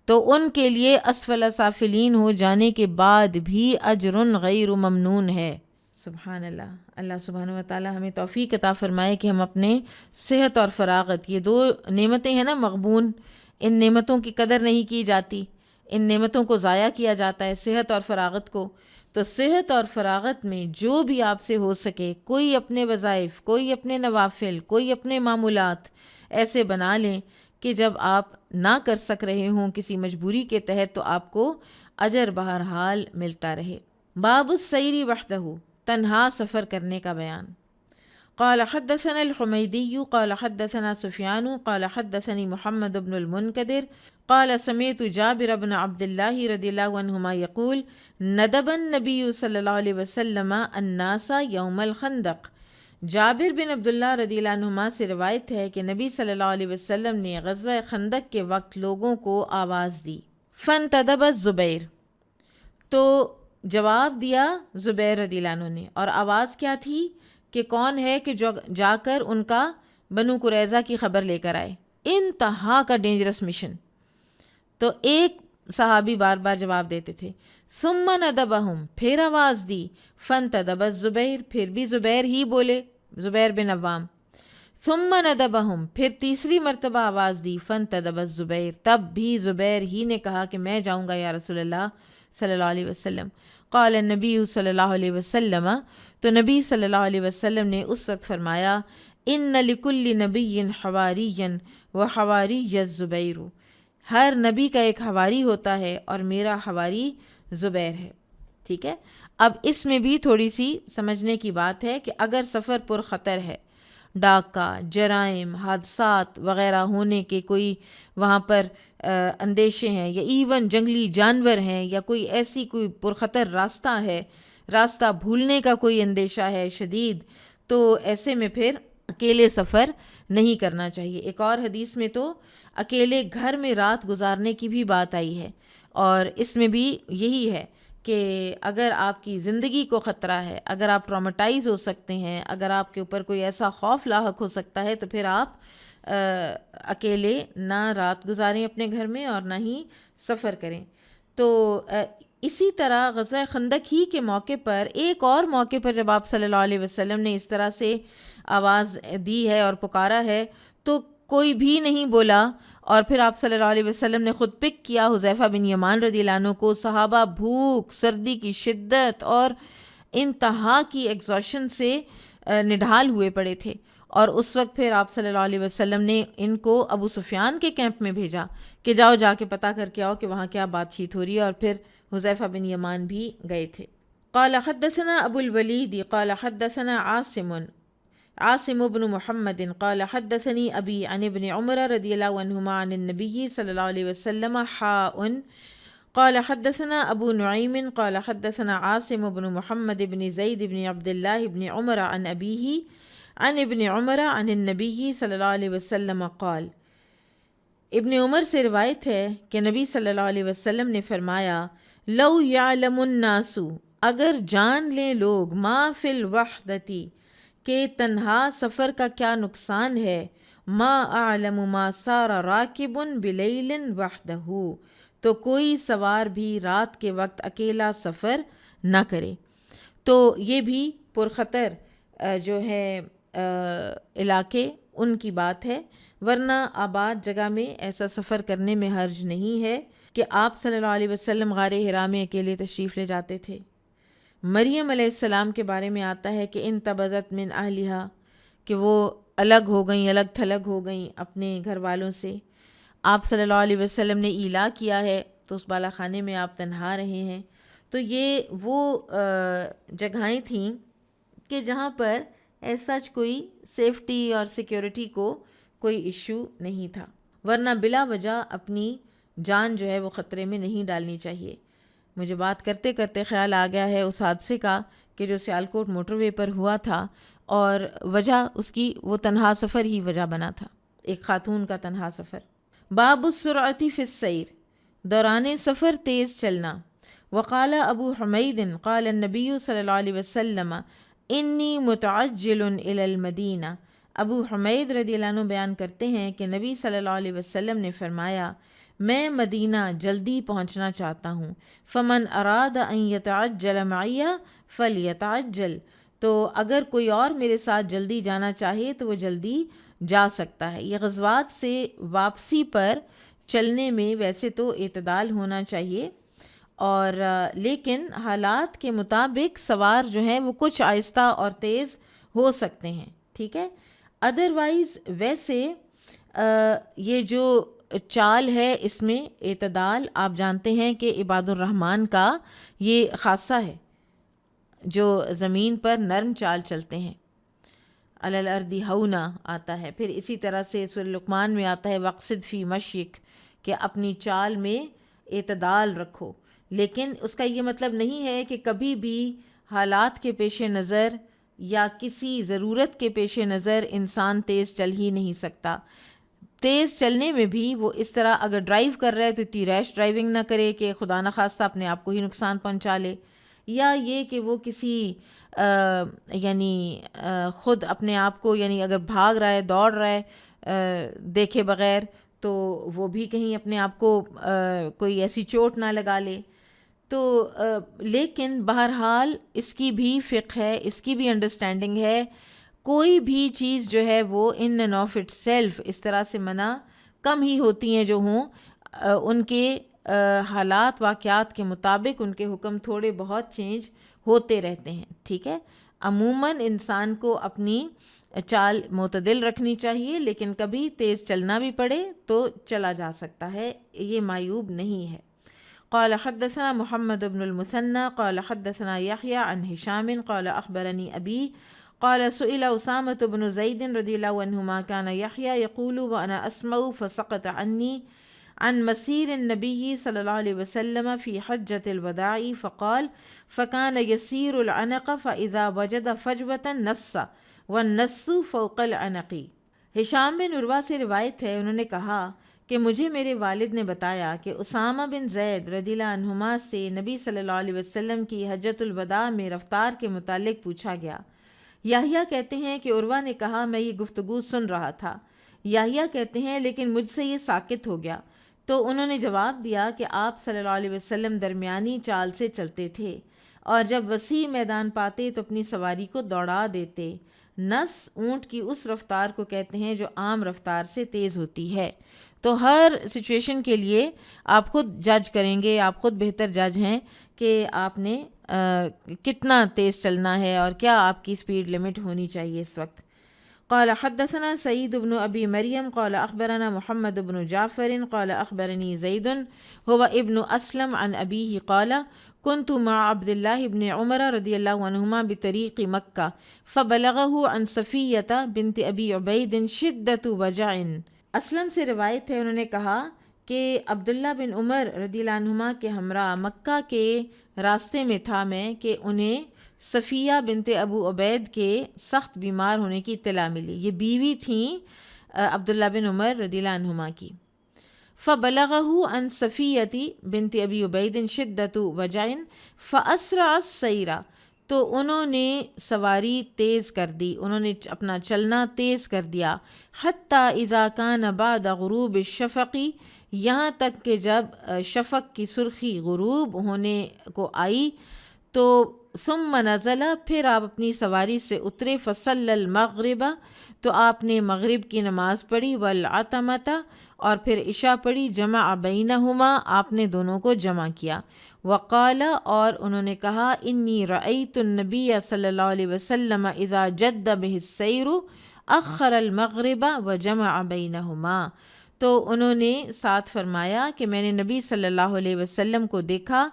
تو ان کے لیے اسفل سافلین ہو جانے کے بعد بھی اجر غیر ممنون ہے۔ سبحان اللہ، اللہ سبحانہ و تعالی ہمیں توفیق عطا فرمائے کہ ہم اپنے صحت اور فراغت، یہ دو نعمتیں ہیں نا مغبون، ان نعمتوں کی قدر نہیں کی جاتی، ان نعمتوں کو ضائع کیا جاتا ہے، صحت اور فراغت کو۔ تو صحت اور فراغت میں جو بھی آپ سے ہو سکے، کوئی اپنے وظائف، کوئی اپنے نوافل، کوئی اپنے معمولات ایسے بنا لیں کہ جب آپ نہ کر سک رہے ہوں کسی مجبوری کے تحت تو آپ کو اجر بہرحال ملتا رہے۔ باب السیر وحدہ، تنہا سفر کرنے کا بیان۔ قال حدثنا الحمیدی قال حدثنا سفیان قال حدثني محمد بن المنکدر قال سمعت جابر بن عبد اللہ رضی اللہ عنہما یقول ندب النبی صلی اللہ علیہ وسلم الناس یوم الخندق، جابر بن عبداللہ رضی اللہ عنہما سے روایت ہے کہ نبی صلی اللہ علیہ وسلم نے غزوہ خندق کے وقت لوگوں کو آواز دی، فانتدب الزبیر، تو جواب دیا زبیر رضی اللہ عنہ نے، اور آواز کیا تھی کہ کون ہے کہ جو جا کر ان کا بنو قریظہ کی خبر لے کر آئے، انتہا کا ڈینجرس مشن۔ تو ایک صحابی بار بار جواب دیتے تھے، ثم ندبہم، پھر آواز دی، فانتدب الزبیر، پھر بھی زبیر ہی بولے، زبیر بن عوام، ثم ندبہم، پھر تیسری مرتبہ آواز دی، فانتدب الزبیر، تب بھی زبیر ہی نے کہا کہ میں جاؤں گا یا رسول اللہ صلی اللہ علیہ وسلم۔ قال النبی صلی اللہ علیہ وسلم، تو نبی صلی اللہ علیہ وسلم نے اس وقت فرمایا، ان لکل نبی حواری وحواری الزبیر، ہر نبی کا ایک حواری ہوتا ہے اور میرا حواری زبیر ہے۔ ٹھیک ہے، اب اس میں بھی تھوڑی سی سمجھنے کی بات ہے کہ اگر سفر پر خطر ہے، ڈاکہ، جرائم، حادثات وغیرہ ہونے کے کوئی وہاں پر اندیشے ہیں، یا ایون جنگلی جانور ہیں، یا کوئی ایسی کوئی پرخطر راستہ ہے، راستہ بھولنے کا کوئی اندیشہ ہے شدید، تو ایسے میں پھر اکیلے سفر نہیں کرنا چاہیے۔ ایک اور حدیث میں تو اکیلے گھر میں رات گزارنے کی بھی بات آئی ہے، اور اس میں بھی یہی ہے کہ اگر آپ کی زندگی کو خطرہ ہے، اگر آپ ٹرامیٹائز ہو سکتے ہیں، اگر آپ کے اوپر کوئی ایسا خوف لاحق ہو سکتا ہے، تو پھر آپ اکیلے نہ رات گزاریں اپنے گھر میں اور نہ ہی سفر کریں۔ تو اسی طرح غزوہ خندق ہی کے موقع پر، ایک اور موقع پر جب آپ صلی اللہ علیہ وسلم نے اس طرح سے آواز دی ہے اور پکارا ہے، تو کوئی بھی نہیں بولا، اور پھر آپ صلی اللہ علیہ وسلم نے خود پک کیا حذیفہ بن یمان رضی اللہ عنہ کو۔ صحابہ بھوک، سردی کی شدت اور انتہا کی ایگزاشن سے نڈھال ہوئے پڑے تھے، اور اس وقت پھر آپ صلی اللہ علیہ وسلم نے ان کو ابو سفیان کے کیمپ میں بھیجا کہ جاؤ جا کے پتہ کر کے آؤ کہ وہاں کیا بات چیت ہو رہی ہے، اور پھر حذیفہ بن یمان بھی گئے تھے۔ قال حدثنا ابو الولید قال حدثنا عاصم بن محمد قال حدثني ابی عن ابن عمر رضی اللہ عنہما عن النبی صلی اللہ علیہ وسلم قال حدثنا ابو نعیم قال حدثنا عاصم بن محمد بن زید بن عبد اللہ بن عمر عن ابیہ عن ابن عمر عن النبی صلی اللہ علیہ وسلم قال، ابن عمر سے روایت ہے کہ نبی صلی اللہ علیہ وسلم نے فرمایا، لو یعلم الناس، اگر جان لیں لوگ، ما فی الوحدتی، کہ تنہا سفر کا کیا نقصان ہے، ما اعلم ما سار راکب بلیل وحدہ، تو کوئی سوار بھی رات کے وقت اکیلا سفر نہ کرے۔ تو یہ بھی پرخطر جو ہے علاقے ان کی بات ہے، ورنہ آباد جگہ میں ایسا سفر کرنے میں حرج نہیں ہے کہ آپ صلی اللہ علیہ وسلم غار حرا میں اکیلے تشریف لے جاتے تھے۔ مریم علیہ السلام کے بارے میں آتا ہے کہ انتبذت من اہلہا، کہ وہ الگ ہو گئیں، الگ تھلگ ہو گئیں اپنے گھر والوں سے۔ آپ صلی اللہ علیہ وسلم نے ایلا کیا ہے تو اس بالا خانے میں آپ تنہا رہے ہیں۔ تو یہ وہ جگہیں تھیں کہ جہاں پر ایسا کوئی سیفٹی اور سیکیورٹی کو کوئی ایشو نہیں تھا، ورنہ بلا وجہ اپنی جان جو ہے وہ خطرے میں نہیں ڈالنی چاہیے۔ مجھے بات کرتے کرتے خیال آ گیا ہے اس حادثے کا کہ جو سیالکوٹ موٹر وے پر ہوا تھا، اور وجہ اس کی وہ تنہا سفر ہی وجہ بنا تھا، ایک خاتون کا تنہا سفر۔ باب السرعۃ فی السیر، دوران سفر تیز چلنا۔ وقال ابو حمید قال النبی صلی اللہ علیہ وسلم انی متعجل الی المدینہ، ابو حمید رضی اللہ عنہ بیان کرتے ہیں کہ نبی صلی اللہ علیہ وسلم نے فرمایا، میں مدینہ جلدی پہنچنا چاہتا ہوں، فمن اراد ان یتعجل معی فلیتعجل، تو اگر کوئی اور میرے ساتھ جلدی جانا چاہے تو وہ جلدی جا سکتا ہے۔ یہ غزوات سے واپسی پر چلنے میں ویسے تو اعتدال ہونا چاہیے، اور لیکن حالات کے مطابق سوار جو ہیں وہ کچھ آہستہ اور تیز ہو سکتے ہیں، ٹھیک ہے۔ ادروائز ویسے یہ جو چال ہے اس میں اعتدال، آپ جانتے ہیں کہ عباد الرحمن کا یہ خاصہ ہے جو زمین پر نرم چال چلتے ہیں، علی الارض ہونا آتا ہے۔ پھر اسی طرح سے سورہ لقمان میں آتا ہے وقصد فی مشیک، کہ اپنی چال میں اعتدال رکھو، لیکن اس کا یہ مطلب نہیں ہے کہ کبھی بھی حالات کے پیش نظر یا کسی ضرورت کے پیش نظر انسان تیز چل ہی نہیں سکتا۔ تیز چلنے میں بھی وہ اس طرح اگر ڈرائیو کر رہا ہے تو اتنی ریش ڈرائیونگ نہ کرے کہ خدا نخواستہ اپنے آپ کو ہی نقصان پہنچا لے، یا یہ کہ وہ کسی یعنی خود اپنے آپ کو یعنی اگر بھاگ رہا ہے دوڑ رہا ہے دیکھے بغیر تو وہ بھی کہیں اپنے آپ کو کوئی ایسی چوٹ نہ لگا لے. تو لیکن بہرحال اس کی بھی فقہ ہے, اس کی بھی انڈرسٹینڈنگ ہے. کوئی بھی چیز جو ہے وہ in and of itself اس طرح سے منع کم ہی ہوتی ہیں جو ہوں, ان کے حالات واقعات کے مطابق ان کے حکم تھوڑے بہت چینج ہوتے رہتے ہیں. ٹھیک ہے, عموماً انسان کو اپنی چال معتدل رکھنی چاہیے, لیکن کبھی تیز چلنا بھی پڑے تو چلا جا سکتا ہے, یہ معیوب نہیں ہے. قال حدثنا محمد بن المثنى قال حدثنا يحيى عن هشام قال أخبرني أبي قال سئل أسامة بن زيد رضي الله عنهما كان يحيى يقول وأنا أسمع فسقط عني عن مسير النبي صلى الله عليه وسلم في حجة الوداع فقال فكان يسير العنق فإذا وجد فجوة نص والنص فوق العنق. ہشام بن عروہ سے روایت ہے, انہوں نے کہا کہ مجھے میرے والد نے بتایا کہ اسامہ بن زید رضی اللہ عنہما سے نبی صلی اللہ علیہ وسلم کی حجۃ الوداع میں رفتار کے متعلق پوچھا گیا. یحییٰ کہتے ہیں کہ عروہ نے کہا میں یہ گفتگو سن رہا تھا. یحییٰ کہتے ہیں لیکن مجھ سے یہ ساکت ہو گیا. تو انہوں نے جواب دیا کہ آپ صلی اللہ علیہ وسلم درمیانی چال سے چلتے تھے اور جب وسیع میدان پاتے تو اپنی سواری کو دوڑا دیتے. نس اونٹ کی اس رفتار کو کہتے ہیں جو عام رفتار سے تیز ہوتی ہے. تو ہر سچویشن کے لیے آپ خود جج کریں گے, آپ خود بہتر جج ہیں کہ آپ نے کتنا تیز چلنا ہے اور کیا آپ کی سپیڈ لمٹ ہونی چاہیے اس وقت. قال حدثنا سعید بن ابی مریم قال اخبرنا محمد بن جعفر قال اخبرنی زید هو ابن اسلم عن ابیہ قال كنت مع عبد الله بن عمر رضی اللہ عنہما بطریق مکہ فبلغه عن صفیہ بنت ابی عبید شدت وجع. اسلم سے روایت ہے, انہوں نے کہا کہ عبداللہ بن عمر رضی اللہ عنہما کے ہمراہ مکہ کے راستے میں تھا میں کہ انہیں صفیہ بنت ابو عبید کے سخت بیمار ہونے کی اطلاع ملی. یہ بیوی تھیں عبداللہ بن عمر رضی اللہ عنہما کی. فبلغه عن صفیہ بنت ابی عبید شدت وجع فاسرع السیر, تو انہوں نے سواری تیز کر دی, انہوں نے اپنا چلنا تیز کر دیا. حتی اذا کان بعد غروب الشفق, یہاں تک کہ جب شفق کی سرخی غروب ہونے کو آئی تو ثم نزل, پھر آپ اپنی سواری سے اترے. فصلی المغرب, تو آپ نے مغرب کی نماز پڑھی. والعتمۃ, اور پھر عشاء پڑھی. جمع بینہما, آپ نے دونوں کو جمع کیا. وقال, اور انہوں نے کہا انی رأیت النبی صلی اللہ علیہ وسلم اذا جد بہ السیر اخر المغرب وجمع بینہما. تو انہوں نے ساتھ فرمایا کہ میں نے نبی صلی اللہ علیہ وسلم کو دیکھا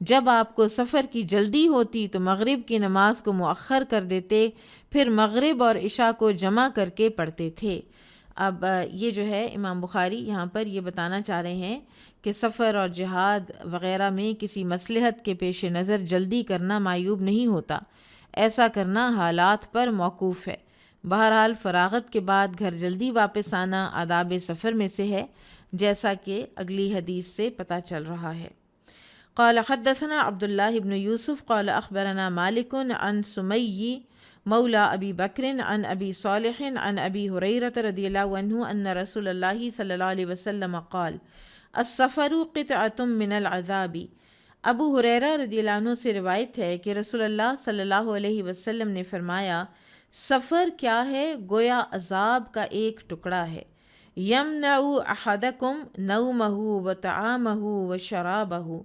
جب آپ کو سفر کی جلدی ہوتی تو مغرب کی نماز کو مؤخر کر دیتے, پھر مغرب اور عشاء کو جمع کر کے پڑھتے تھے. اب یہ جو ہے امام بخاری یہاں پر یہ بتانا چاہ رہے ہیں کہ سفر اور جہاد وغیرہ میں کسی مصلحت کے پیش نظر جلدی کرنا معیوب نہیں ہوتا, ایسا کرنا حالات پر موقوف ہے. بہرحال فراغت کے بعد گھر جلدی واپس آنا آداب سفر میں سے ہے, جیسا کہ اگلی حدیث سے پتہ چل رہا ہے. قال حدثنا عبداللہ بن یوسف قال اخبرنا مالک عن سمی مولا ابی بکر عن ابی صالح عن ابی ہریرہ رضی اللہ عنہ ان رسول اللہ صلی اللہ علیہ وسلم قال السفر قطعۃ من العذاب. ابو ہریرہ رضی اللہ عنہ سے روایت ہے کہ رسول اللہ صلی اللہ علیہ وسلم نے فرمایا سفر کیا ہے, گویا عذاب کا ایک ٹکڑا ہے. یمنع احدکم نومہ وطعامہ وشرابہ,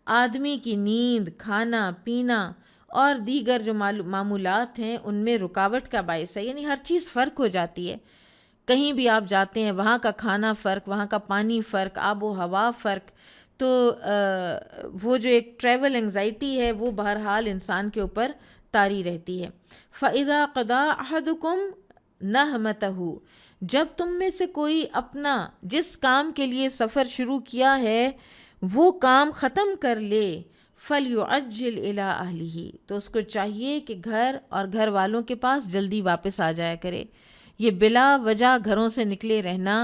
آدمی کی نیند, کھانا پینا اور دیگر جو معمولات ہیں ان میں رکاوٹ کا باعث ہے. یعنی ہر چیز فرق ہو جاتی ہے, کہیں بھی آپ جاتے ہیں وہاں کا کھانا فرق, وہاں کا پانی فرق, آب و ہوا فرق, تو وہ جو ایک ٹریول انگزائٹی ہے وہ بہرحال انسان کے اوپر طاری رہتی ہے. فَإِذَا قَضَىٰ أَحَدُكُمْ نَهْمَتَهُ, جب تم میں سے کوئی اپنا جس کام کے لیے سفر شروع کیا ہے وہ کام ختم کر لے, فَلْيُعَجِّلْ إِلَىٰ أَهْلِهِ, تو اس کو چاہیے کہ گھر اور گھر والوں کے پاس جلدی واپس آ جایا کرے. یہ بلا وجہ گھروں سے نکلے رہنا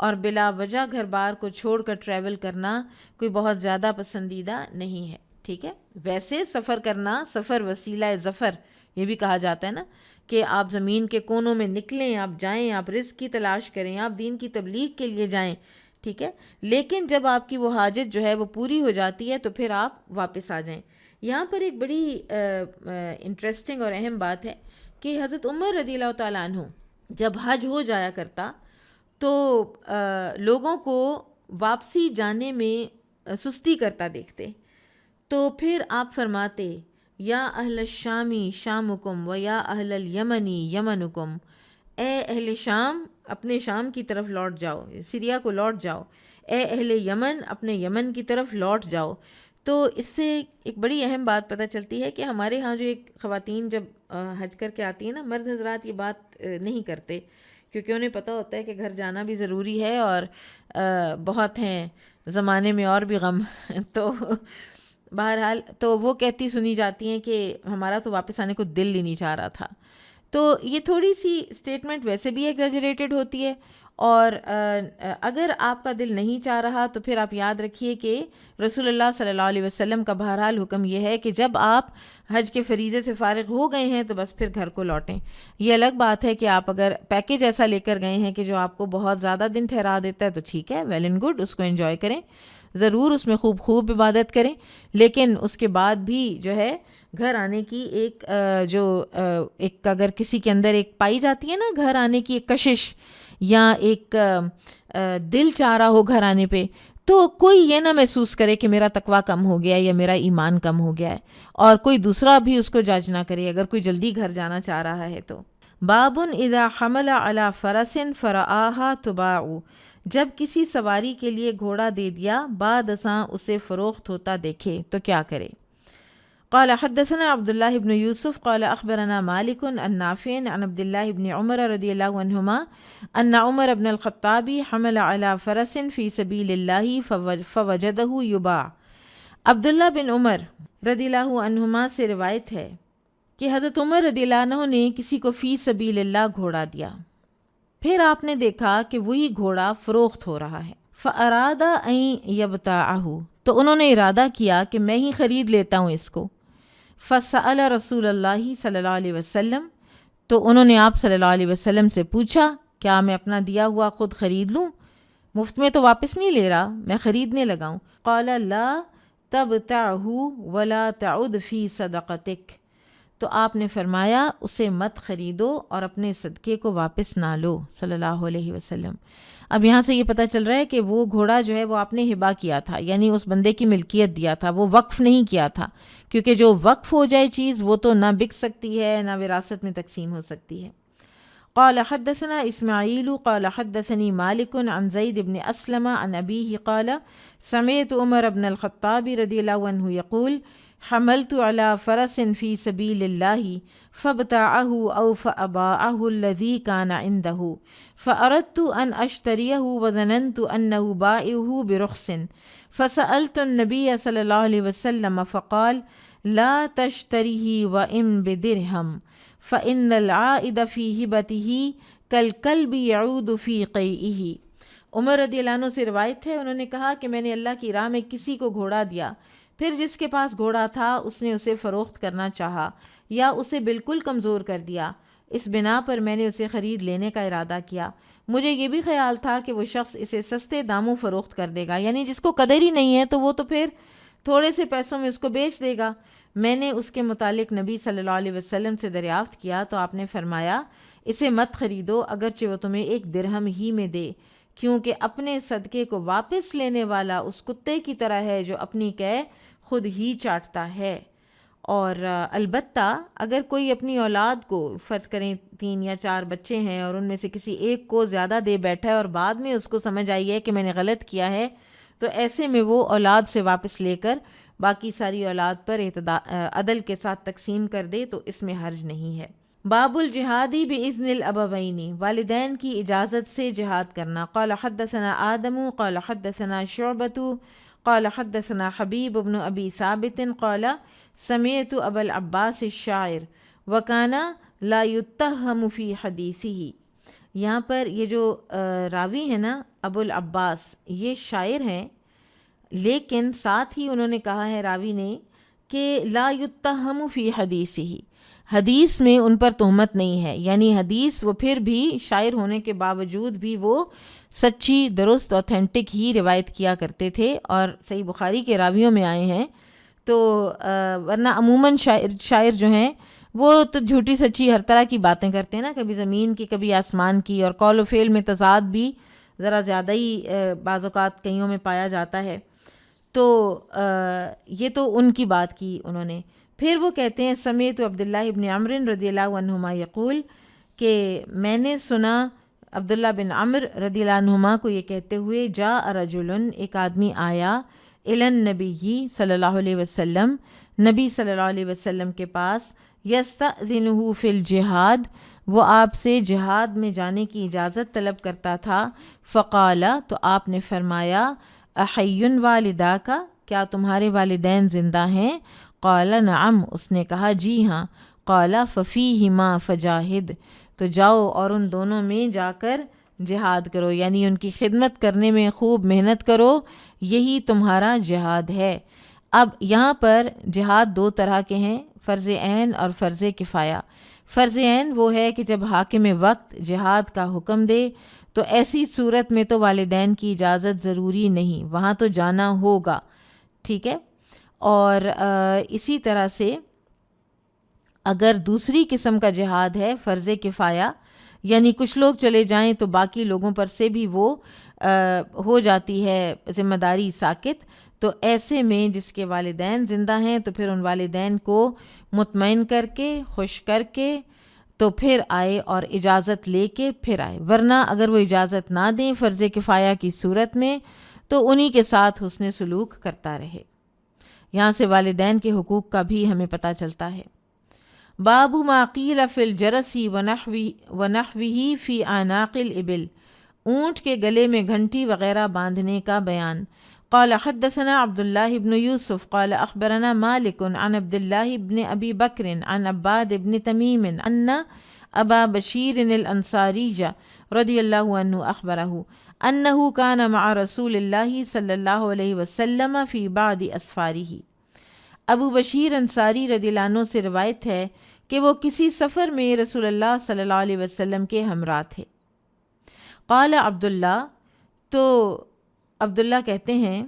اور بلا وجہ گھر بار کو چھوڑ کر ٹریول کرنا کوئی بہت زیادہ پسندیدہ نہیں ہے. ٹھیک ہے. ویسے سفر کرنا سفر وسیلہ ظفر یہ بھی کہا جاتا ہے نا کہ آپ زمین کے کونوں میں نکلیں، آپ جائیں، آپ رزق کی تلاش کریں، آپ دین کی تبلیغ کے لیے جائیں، ٹھیک ہے. لیکن جب آپ کی وہ حاجت جو ہے وہ پوری ہو جاتی ہے تو پھر آپ واپس آ جائیں. یہاں پر ایک بڑی انٹرسٹنگ اور اہم بات ہے کہ حضرت عمر رضی اللہ تعالیٰ عنہ جب حج ہو جایا کرتا تو لوگوں کو واپسی جانے میں سستی کرتا دیکھتے، تو پھر آپ فرماتے یا اہل الشامی شامکم و یا اہل الیمنی یمنکم، اے اہل شام اپنے شام کی طرف لوٹ جاؤ، سیریا کو لوٹ جاؤ، اے اہل یمن اپنے یمن کی طرف لوٹ جاؤ. تو اس سے ایک بڑی اہم بات پتہ چلتی ہے کہ ہمارے ہاں جو ایک خواتین جب حج کر کے آتی ہیں نا، مرد حضرات یہ بات نہیں کرتے کیونکہ انہیں پتہ ہوتا ہے کہ گھر جانا بھی ضروری ہے اور بہت ہیں زمانے میں اور بھی غم. تو بہرحال تو وہ کہتی سنی جاتی ہیں کہ ہمارا تو واپس آنے کو دل ہی نہیں چاہ رہا تھا. تو یہ تھوڑی سی اسٹیٹمنٹ ویسے بھی ایگزیجریٹڈ ہوتی ہے، اور اگر آپ کا دل نہیں چاہ رہا تو پھر آپ یاد رکھیے کہ رسول اللہ صلی اللہ علیہ وسلم کا بہرحال حکم یہ ہے کہ جب آپ حج کے فریضے سے فارغ ہو گئے ہیں تو بس پھر گھر کو لوٹیں. یہ الگ بات ہے کہ آپ اگر پیکیج ایسا لے کر گئے ہیں کہ جو آپ کو بہت زیادہ دن ٹھہرا دیتا ہے تو ٹھیک ہے، ویل اینڈ گڈ، اس کو انجوائے کریں، ضرور اس میں خوب عبادت کریں. لیکن اس کے بعد بھی جو ہے گھر آنے کی ایک ایک اگر کسی کے اندر ایک پائی جاتی ہے نا گھر آنے کی ایک کشش یا ایک دل چاہ رہا ہو گھر آنے پہ، تو کوئی یہ نہ محسوس کرے کہ میرا تقویٰ کم ہو گیا ہے یا میرا ایمان کم ہو گیا ہے، اور کوئی دوسرا بھی اس کو جج نہ کرے اگر کوئی جلدی گھر جانا چاہ رہا ہے. تو بابن اذا حمل علی فرس فرآہا تباع، جب کسی سواری کے لیے گھوڑا دے دیا بعد ازاں اسے فروخت ہوتا دیکھے تو کیا کرے. قال حدثنا عبد الله بن يوسف قال أخبرنا مالك عن نافع عن عبد الله بن عمر رضي الله عنهما أن عمر بن الخطاب حمل على فرس في سبيل الله فوجده يباع. عبداللہ بن عمر رضی اللہ عنہما سے روایت ہے کہ حضرت عمر رضی اللہ عنہ نے کسی کو فی سبیل اللہ گھوڑا دیا، پھر آپ نے دیکھا کہ وہی گھوڑا فروخت ہو رہا ہے. فأراد أن يبتاعه، تو انہوں نے ارادہ کیا کہ میں ہی خرید لیتا ہوں اس کو. فسأل رسول اللہ صلی اللہ علیہ وسلم، تو انہوں نے آپ صلی اللہ علیہ وسلم سے پوچھا کیا میں اپنا دیا ہوا خود خرید لوں؟ مفت میں تو واپس نہیں لے رہا، میں خریدنے لگا ہوں. قال لا تبتعه ولا تعد فی صدقتک، تو آپ نے فرمایا اسے مت خریدو اور اپنے صدقے کو واپس نہ لو صلی اللہ علیہ وسلم. اب یہاں سے یہ پتہ چل رہا ہے کہ وہ گھوڑا جو ہے وہ آپ نے ہبا کیا تھا، یعنی اس بندے کی ملکیت دیا تھا، وہ وقف نہیں کیا تھا، کیونکہ جو وقف ہو جائے چیز وہ تو نہ بک سکتی ہے نہ وراثت میں تقسیم ہو سکتی ہے. قال حدثنا اسماعیل قال حدثني مالك عن زید بن اسلم عن ابیہ قال سمعت عمر بن الخطاب رضی اللہ عنہ یقول حملت على فرس في سبيل الله فابتاعه أو فأباعه الذي كان عنده فأردت أن أشتريه وظننت أنه بائعه برخص فسألت النبي صلى الله عليه وسلم فقال لا تشتريه وإن بدرهم فإن العائد في هبته كالكلب يعود في قيئه. عمر رضی اللہ عنہ سے روایت ہے، انہوں نے کہا کہ میں نے اللہ کی راہ میں کسی کو گھوڑا دیا، پھر جس کے پاس گھوڑا تھا اس نے اسے فروخت کرنا چاہا یا اسے بالکل کمزور کر دیا، اس بنا پر میں نے اسے خرید لینے کا ارادہ کیا. مجھے یہ بھی خیال تھا کہ وہ شخص اسے سستے داموں فروخت کر دے گا، یعنی جس کو قدر ہی نہیں ہے تو وہ تو پھر تھوڑے سے پیسوں میں اس کو بیچ دے گا. میں نے اس کے متعلق نبی صلی اللہ علیہ وسلم سے دریافت کیا تو آپ نے فرمایا اسے مت خریدو اگرچہ وہ تمہیں 1 درہم ہی میں دے، کیونکہ اپنے صدقے کو واپس لینے والا اس کتے کی طرح ہے جو اپنی قے خود ہی چاٹتا ہے. اور البتہ اگر کوئی اپنی اولاد کو فرض کریں 3 یا 4 بچے ہیں اور ان میں سے کسی ایک کو زیادہ دے بیٹھا ہے اور بعد میں اس کو سمجھ آئی ہے کہ میں نے غلط کیا ہے، تو ایسے میں وہ اولاد سے واپس لے کر باقی ساری اولاد پر عدل کے ساتھ تقسیم کر دے تو اس میں حرج نہیں ہے. باب الجہادی باذن الابوین، والدین کی اجازت سے جہاد کرنا. قال حدثنا آدم قال حدثنا شعبۃ قال حدثنا حبیب بن ابی ثابت قال سمعت ابا العباس الشاعر وکان لا یتهم فی حدیثہ. یہاں پر یہ جو راوی ہے نا ابو العباس، یہ شاعر ہیں، لیکن ساتھ ہی انہوں نے کہا ہے راوی نے کہ لا یتہم فی حدیثہ، حدیث میں ان پر تہمت نہیں ہے، یعنی حدیث وہ پھر بھی شاعر ہونے کے باوجود بھی وہ سچی، درست، اوتھینٹک ہی روایت کیا کرتے تھے، اور صحیح بخاری کے راویوں میں آئے ہیں۔ تو ورنہ عموماً شاعر جو ہیں وہ تو جھوٹی سچی ہر طرح کی باتیں کرتے ہیں نا، کبھی زمین کی کبھی آسمان کی، اور قول و فعل میں تضاد بھی ذرا زیادہ ہی بعض اوقات کئیوں میں پایا جاتا ہے۔ تو یہ تو ان کی بات کی انہوں نے۔ پھر وہ کہتے ہیں سمیت عبداللہ ابن عمرو رضی اللہ عنہما یقول، کہ میں نے سنا عبداللہ بن عمر رضی اللہ عنہما کو یہ کہتے ہوئے، جاء رجل، ایک آدمی آیا، الی النبی صلی اللہ علیہ وسلم، نبی صلی اللہ علیہ وسلم کے پاس، یستأذنہ فی الجہاد، وہ آپ سے جہاد میں جانے کی اجازت طلب کرتا تھا۔ فقال، تو آپ نے فرمایا، احی والداک، کیا تمہارے والدین زندہ ہیں؟ قال نعم، اس نے کہا جی ہاں۔ قال ففیہما فجاہد، تو جاؤ اور ان دونوں میں جا کر جہاد کرو، یعنی ان کی خدمت کرنے میں خوب محنت کرو، یہی تمہارا جہاد ہے۔ اب یہاں پر جہاد دو طرح کے ہیں، فرض عین اور فرض کفایہ۔ فرض عین وہ ہے کہ جب حاکم وقت جہاد کا حکم دے تو ایسی صورت میں تو والدین کی اجازت ضروری نہیں، وہاں تو جانا ہوگا، ٹھیک ہے۔ اور اسی طرح سے اگر دوسری قسم کا جہاد ہے فرض کفایہ، یعنی کچھ لوگ چلے جائیں تو باقی لوگوں پر سے بھی وہ ہو جاتی ہے ذمہ داری ساقط، تو ایسے میں جس کے والدین زندہ ہیں تو پھر ان والدین کو مطمئن کر کے، خوش کر کے، تو پھر آئے اور اجازت لے کے پھر آئے، ورنہ اگر وہ اجازت نہ دیں فرض کفایہ کی صورت میں تو انہی کے ساتھ حسن سلوک کرتا رہے۔ یہاں سے والدین کے حقوق کا بھی ہمیں پتہ چلتا ہے۔ باب ما قیل فی الجرس ونحوہ فی اعناق الابل، اونٹ کے گلے میں گھنٹی وغیرہ باندھنے کا بیان۔ قال حدثنا عبداللہ بن یوسف قال اخبرنا مالک عن عبداللہ بن ابی بکر عن عباد بن تمیم ان ابا بشیر الانصاری رضی اللہ عنہ اخبرہ انہ کان مع رسول اللہ صلی اللہ علیہ وسلم فی بعض اسفارہ، ابو بشیر انصاری رضی اللہ عنہ سے روایت ہے کہ وہ کسی سفر میں رسول اللہ صلی اللہ علیہ وسلم کے ہمراہ تھے۔ قال عبداللہ، تو عبداللہ کہتے ہیں،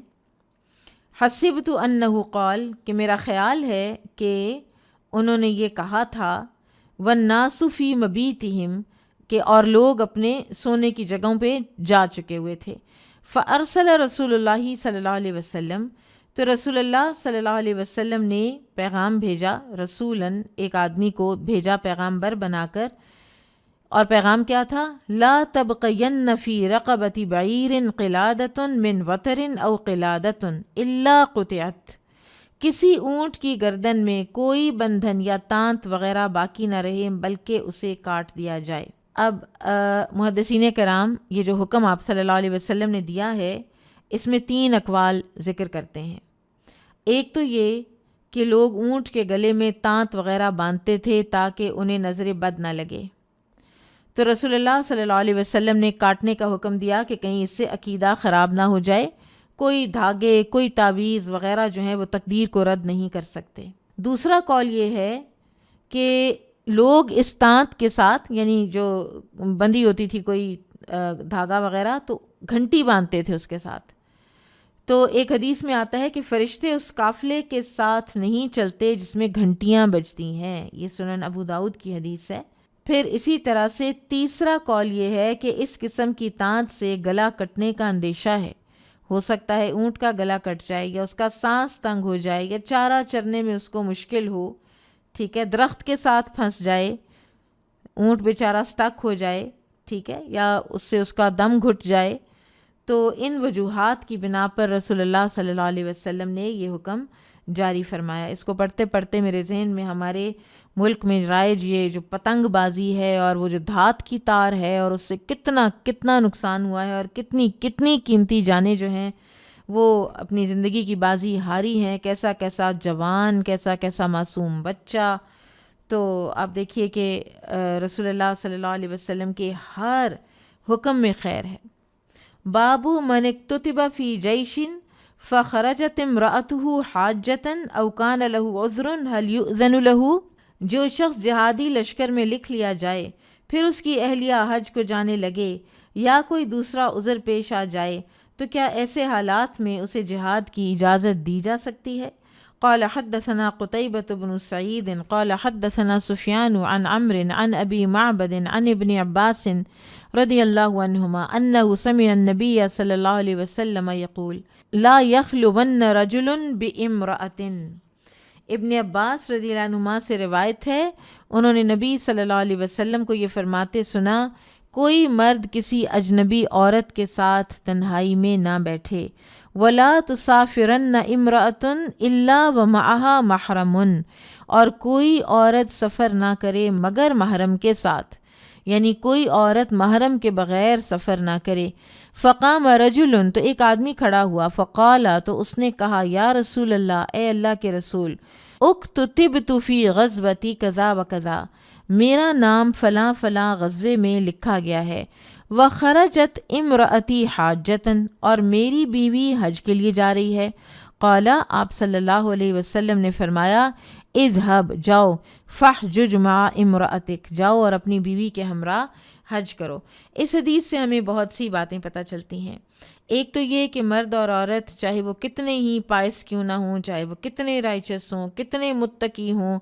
حسبت انہ قال، کہ میرا خیال ہے کہ انہوں نے یہ کہا تھا، والناس فی مبیتہم، کہ اور لوگ اپنے سونے کی جگہوں پہ جا چکے ہوئے تھے۔ فارسل رسول اللہ صلی اللہ علیہ وسلم، تو رسول اللہ صلی اللہ علیہ وسلم نے پیغام بھیجا، رسولاً ایک آدمی کو بھیجا پیغامبر بنا کر، اور پیغام کیا تھا؟ لا تبقین فی رقبۃ بعیر قلادۃ من وتر او قلادۃ الا قطعت، کسی اونٹ کی گردن میں کوئی بندھن یا تانت وغیرہ باقی نہ رہے بلکہ اسے کاٹ دیا جائے۔ اب محدثین کرام یہ جو حکم آپ صلی اللہ علیہ وسلم نے دیا ہے اس میں 3 اقوال ذکر کرتے ہیں۔ ایک تو یہ کہ لوگ اونٹ کے گلے میں تانت وغیرہ باندھتے تھے تاکہ انہیں نظر بد نہ لگے، تو رسول اللہ صلی اللہ علیہ وسلم نے کاٹنے کا حکم دیا کہ کہیں اس سے عقیدہ خراب نہ ہو جائے، کوئی دھاگے، کوئی تعویذ وغیرہ جو ہیں وہ تقدیر کو رد نہیں کر سکتے۔ دوسرا قول یہ ہے کہ لوگ اس تانت کے ساتھ، یعنی جو بندھی ہوتی تھی کوئی دھاگا وغیرہ، تو گھنٹی باندھتے تھے اس کے ساتھ۔ تو ایک حدیث میں آتا ہے کہ فرشتے اس قافلے کے ساتھ نہیں چلتے جس میں گھنٹیاں بجتی ہیں، یہ سنن ابو داؤد کی حدیث ہے۔ پھر اسی طرح سے تیسرا قول یہ ہے کہ اس قسم کی تانت سے گلا کٹنے کا اندیشہ ہے، ہو سکتا ہے اونٹ کا گلا کٹ جائے، یا اس کا سانس تنگ ہو جائے، یا چارہ چرنے میں اس کو مشکل ہو، ٹھیک ہے، درخت کے ساتھ پھنس جائے، اونٹ بیچارہ سٹک ہو جائے، ٹھیک ہے، یا اس سے اس کا دم گھٹ جائے۔ تو ان وجوہات کی بنا پر رسول اللہ صلی اللہ علیہ وسلم نے یہ حکم جاری فرمایا۔ اس کو پڑھتے پڑھتے میرے ذہن میں ہمارے ملک میں رائج یہ جو پتنگ بازی ہے اور وہ جو دھات کی تار ہے، اور اس سے کتنا نقصان ہوا ہے، اور کتنی قیمتی جانیں جو ہیں وہ اپنی زندگی کی بازی ہاری ہیں، کیسا جوان، کیسا معصوم بچہ۔ تو آپ دیکھیے کہ رسول اللہ صلی اللہ علیہ وسلم کے ہر حکم میں خیر ہے۔ باب من اکتتب فی جیش فخرجت امرأته حاجة او كان له عذر هل يؤذن له، جو شخص جہادی لشکر میں لکھ لیا جائے پھر اس کی اہلیہ حج کو جانے لگے یا کوئی دوسرا عذر پیش آ جائے تو کیا ایسے حالات میں اسے جہاد کی اجازت دی جا سکتی ہے؟ قال حدثنا قتيبة بن سعيد قال حدثنا سفيان عن عمرو عن أبي معبد عن ابن عباس رضي الله عنهما أنه سمع النبي صلى الله عليه وسلم يقول لا يخلون رجل بامرأة۔ ابن عباس رضی اللہ عنہما سے روایت ہے، انہوں نے نبی صلی اللہ علیہ وسلم کو یہ فرماتے سنا، کوئی مرد کسی اجنبی عورت کے ساتھ تنہائی میں نہ بیٹھے، وَلَا تُسَافِرَنَّ امْرَأَةٌ إِلَّا وَمَعَهَا مَحْرَمٌ، اور کوئی عورت سفر نہ کرے مگر محرم کے ساتھ، یعنی کوئی عورت محرم کے بغیر سفر نہ کرے۔ فقام رجل، تو ایک آدمی کھڑا ہوا، فقال، تو اس نے کہا، یا رسول اللہ، اے اللہ کے رسول، اکتتبت فی غزوتی کذا و کذا، میرا نام فلاں فلاں غزوے میں لکھا گیا ہے، وخرجت امرأتی حاجتاً، اور میری بیوی حج کے لیے جا رہی ہے۔ قال، آپ صلی اللہ علیہ وسلم نے فرمایا، اذهب، جاؤ، فاحجج مع امرأتک، جاؤ اور اپنی بیوی کے ہمراہ حج کرو۔ اس حدیث سے ہمیں بہت سی باتیں پتہ چلتی ہیں۔ ایک تو یہ کہ مرد اور عورت چاہے وہ کتنے ہی پائس کیوں نہ ہوں، چاہے وہ کتنے رائچس ہوں، کتنے متقی ہوں،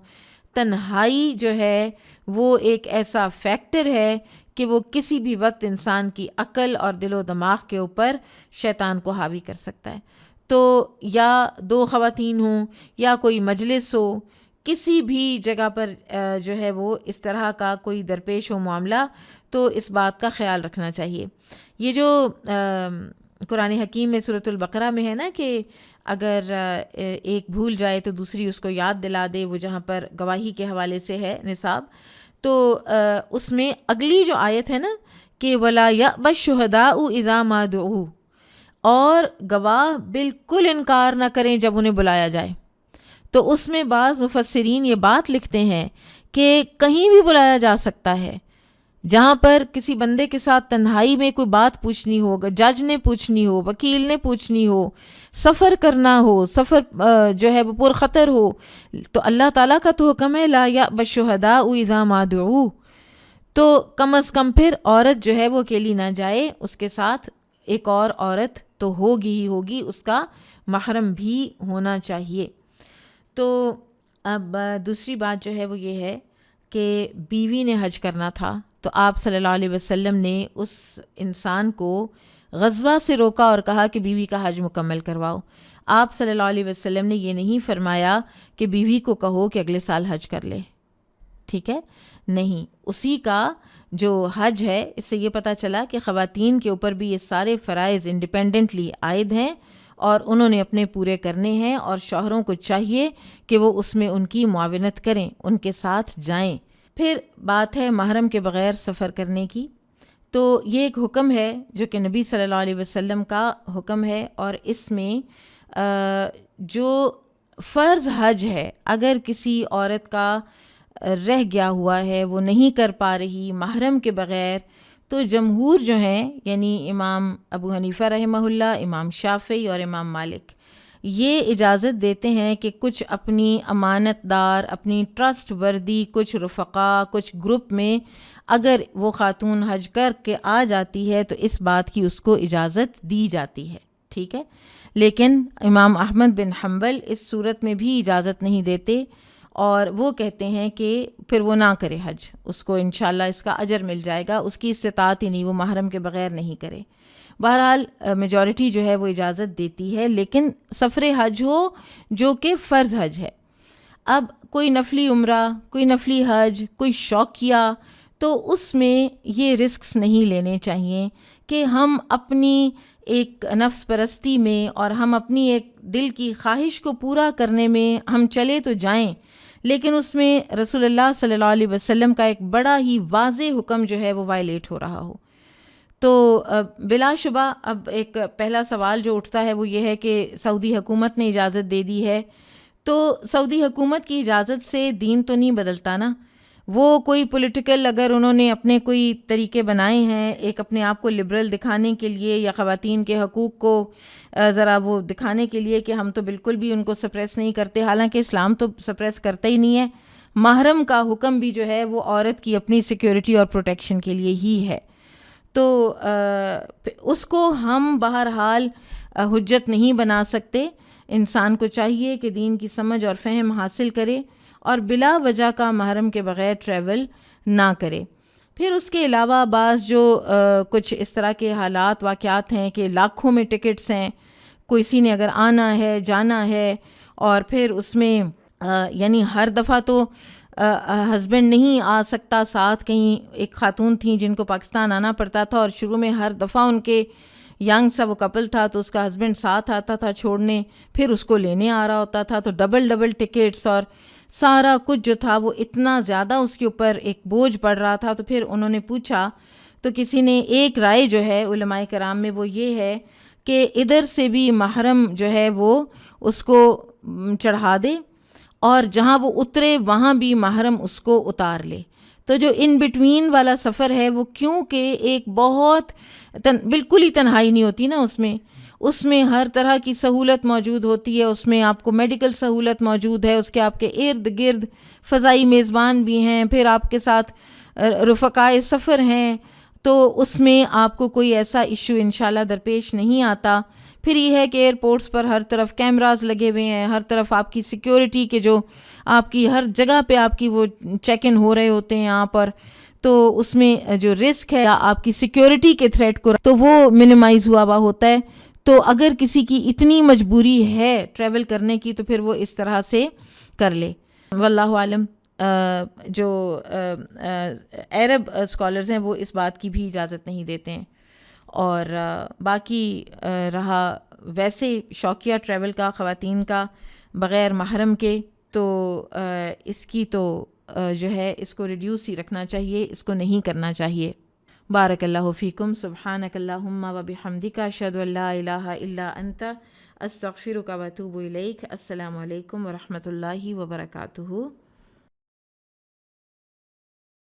تنہائی جو ہے وہ ایک ایسا فیکٹر ہے کہ وہ کسی بھی وقت انسان کی عقل اور دل و دماغ کے اوپر شیطان کو حاوی کر سکتا ہے۔ تو یا دو خواتین ہوں یا کوئی مجلس ہو، کسی بھی جگہ پر جو ہے وہ اس طرح کا کوئی درپیش ہو معاملہ، تو اس بات کا خیال رکھنا چاہیے۔ یہ جو قرآن حکیم میں سورۃ البقرہ میں ہے نا کہ اگر ایک بھول جائے تو دوسری اس کو یاد دلا دے، وہ جہاں پر گواہی کے حوالے سے ہے نصاب، تو اس میں اگلی جو آیت ہے نا کہ وَلَا يَأْبَ الشُّهَدَاءُ إِذَا مَا دُعُوا، اور گواہ بالکل انکار نہ کریں جب انہیں بلایا جائے۔ تو اس میں بعض مفسرین یہ بات لکھتے ہیں کہ کہیں بھی بلایا جا سکتا ہے، جہاں پر کسی بندے کے ساتھ تنہائی میں کوئی بات پوچھنی ہو، جج نے پوچھنی ہو، وکیل نے پوچھنی ہو، سفر کرنا ہو، سفر جو ہے وہ پرخطر ہو، تو اللہ تعالیٰ کا تو حکم ہے لا یأبى الشہداء اذا ما دعوا، تو کم از کم پھر عورت جو ہے وہ اکیلی نہ جائے، اس کے ساتھ ایک اور عورت تو ہوگی ہی ہوگی، اس کا محرم بھی ہونا چاہیے۔ تو اب دوسری بات جو ہے وہ یہ ہے کہ بیوی نے حج کرنا تھا تو آپ صلی اللہ علیہ وسلم نے اس انسان کو غزوہ سے روکا اور کہا کہ بیوی کا حج مکمل کرواؤ۔ آپ صلی اللہ علیہ وسلم نے یہ نہیں فرمایا کہ بیوی کو کہو کہ اگلے سال حج کر لے، ٹھیک ہے، نہیں، اسی کا جو حج ہے، اس سے یہ پتہ چلا کہ خواتین کے اوپر بھی یہ سارے فرائض انڈیپینڈنٹلی عائد ہیں اور انہوں نے اپنے پورے کرنے ہیں، اور شوہروں کو چاہیے کہ وہ اس میں ان کی معاونت کریں، ان کے ساتھ جائیں۔ پھر بات ہے محرم کے بغیر سفر کرنے کی، تو یہ ایک حکم ہے جو کہ نبی صلی اللہ علیہ وسلم کا حکم ہے، اور اس میں جو فرض حج ہے اگر کسی عورت کا رہ گیا ہوا ہے، وہ نہیں کر پا رہی محرم کے بغیر، تو جمہور جو ہیں یعنی امام ابو حنیفہ رحمہ اللہ، امام شافعی اور امام مالک، یہ اجازت دیتے ہیں کہ کچھ اپنی امانت دار، اپنی ٹرسٹ وردی کچھ رفقا، کچھ گروپ میں اگر وہ خاتون حج کر کے آ جاتی ہے تو اس بات کی اس کو اجازت دی جاتی ہے، ٹھیک ہے۔ لیکن امام احمد بن حنبل اس صورت میں بھی اجازت نہیں دیتے، اور وہ کہتے ہیں کہ پھر وہ نہ کرے حج، اس کو انشاءاللہ اس کا اجر مل جائے گا، اس کی استطاعت ہی نہیں، وہ محرم کے بغیر نہیں کرے۔ بہرحال میجورٹی جو ہے وہ اجازت دیتی ہے، لیکن سفر حج ہو جو کہ فرض حج ہے۔ اب کوئی نفلی عمرہ، کوئی نفلی حج، کوئی شوقیہ، تو اس میں یہ رسکس نہیں لینے چاہیے کہ ہم اپنی ایک نفس پرستی میں اور ہم اپنی ایک دل کی خواہش کو پورا کرنے میں ہم چلے تو جائیں، لیکن اس میں رسول اللہ صلی اللہ علیہ وسلم کا ایک بڑا ہی واضح حکم جو ہے وہ وائلیٹ ہو رہا ہو۔ تو بلا شبہ اب ایک پہلا سوال جو اٹھتا ہے وہ یہ ہے کہ سعودی حکومت نے اجازت دے دی ہے، تو سعودی حکومت کی اجازت سے دین تو نہیں بدلتا نا، وہ کوئی پولیٹیکل اگر انہوں نے اپنے کوئی طریقے بنائے ہیں ایک اپنے آپ کو لبرل دکھانے کے لیے یا خواتین کے حقوق کو ذرا وہ دکھانے کے لیے کہ ہم تو بالکل بھی ان کو سپریس نہیں کرتے، حالانکہ اسلام تو سپریس کرتا ہی نہیں ہے. محرم کا حکم بھی جو ہے وہ عورت کی اپنی سیکیورٹی اور پروٹیکشن کے لیے ہی ہے. تو اس کو ہم بہرحال حجت نہیں بنا سکتے. انسان کو چاہیے کہ دین کی سمجھ اور فہم حاصل کرے اور بلا وجہ کا محرم کے بغیر ٹریول نہ کرے. پھر اس کے علاوہ بعض جو کچھ اس طرح کے حالات واقعات ہیں کہ لاکھوں میں ٹکٹس ہیں، کسی نے اگر آنا ہے جانا ہے اور پھر اس میں یعنی ہر دفعہ تو ہسبینڈ نہیں آ سکتا ساتھ. کہیں ایک خاتون تھیں جن کو پاکستان آنا پڑتا تھا اور شروع میں ہر دفعہ ان کے ینگ سا وہ کپل تھا تو اس کا ہسبینڈ ساتھ آتا تھا چھوڑنے، پھر اس کو لینے آ رہا ہوتا تھا، تو ڈبل ٹکٹس اور سارا کچھ جو تھا وہ اتنا زیادہ اس کے اوپر ایک بوجھ پڑ رہا تھا. تو پھر انہوں نے پوچھا تو کسی نے ایک رائے جو ہے علماء کرام میں وہ یہ ہے کہ ادھر سے بھی محرم جو ہے وہ اس کو چڑھا دے اور جہاں وہ اترے وہاں بھی محرم اس کو اتار لے. تو جو ان بٹوین والا سفر ہے وہ کیونکہ ایک بہت بالکل ہی تنہائی نہیں ہوتی نا، اس میں ہر طرح کی سہولت موجود ہوتی ہے، اس میں آپ کو میڈیکل سہولت موجود ہے، اس کے آپ کے ارد گرد فضائی میزبان بھی ہیں، پھر آپ کے ساتھ رفقائے سفر ہیں، تو اس میں آپ کو کوئی ایسا ایشو انشاءاللہ درپیش نہیں آتا. پھر یہ ہے کہ ایئرپورٹس پر ہر طرف کیمراز لگے ہوئے ہیں، ہر طرف آپ کی سیکیورٹی کے جو آپ کی ہر جگہ پہ آپ کی وہ چیک ان ہو رہے ہوتے ہیں یہاں پر، تو اس میں جو رسک ہے آپ کی سیکیورٹی کے تھریٹ کو تو وہ منیمائز ہوا ہوتا ہے. تو اگر کسی کی اتنی مجبوری ہے ٹریول کرنے کی تو پھر وہ اس طرح سے کر لے. واللہ عالم. جو عرب اسکالرز ہیں وہ اس بات کی بھی اجازت نہیں دیتے ہیں. اور باقی رہا ویسے شوقیہ ٹریول کا خواتین کا بغیر محرم کے، تو اس کی تو جو ہے اس کو ریڈیوس ہی رکھنا چاہیے، اس کو نہیں کرنا چاہیے. بارک اللہ فیکم. سبحانک اللہم و بحمدک، اشہد ان لا الہ الا انت، استغفرک و اتوب الیک. السلام علیکم و رحمۃ اللہ وبرکاتہ.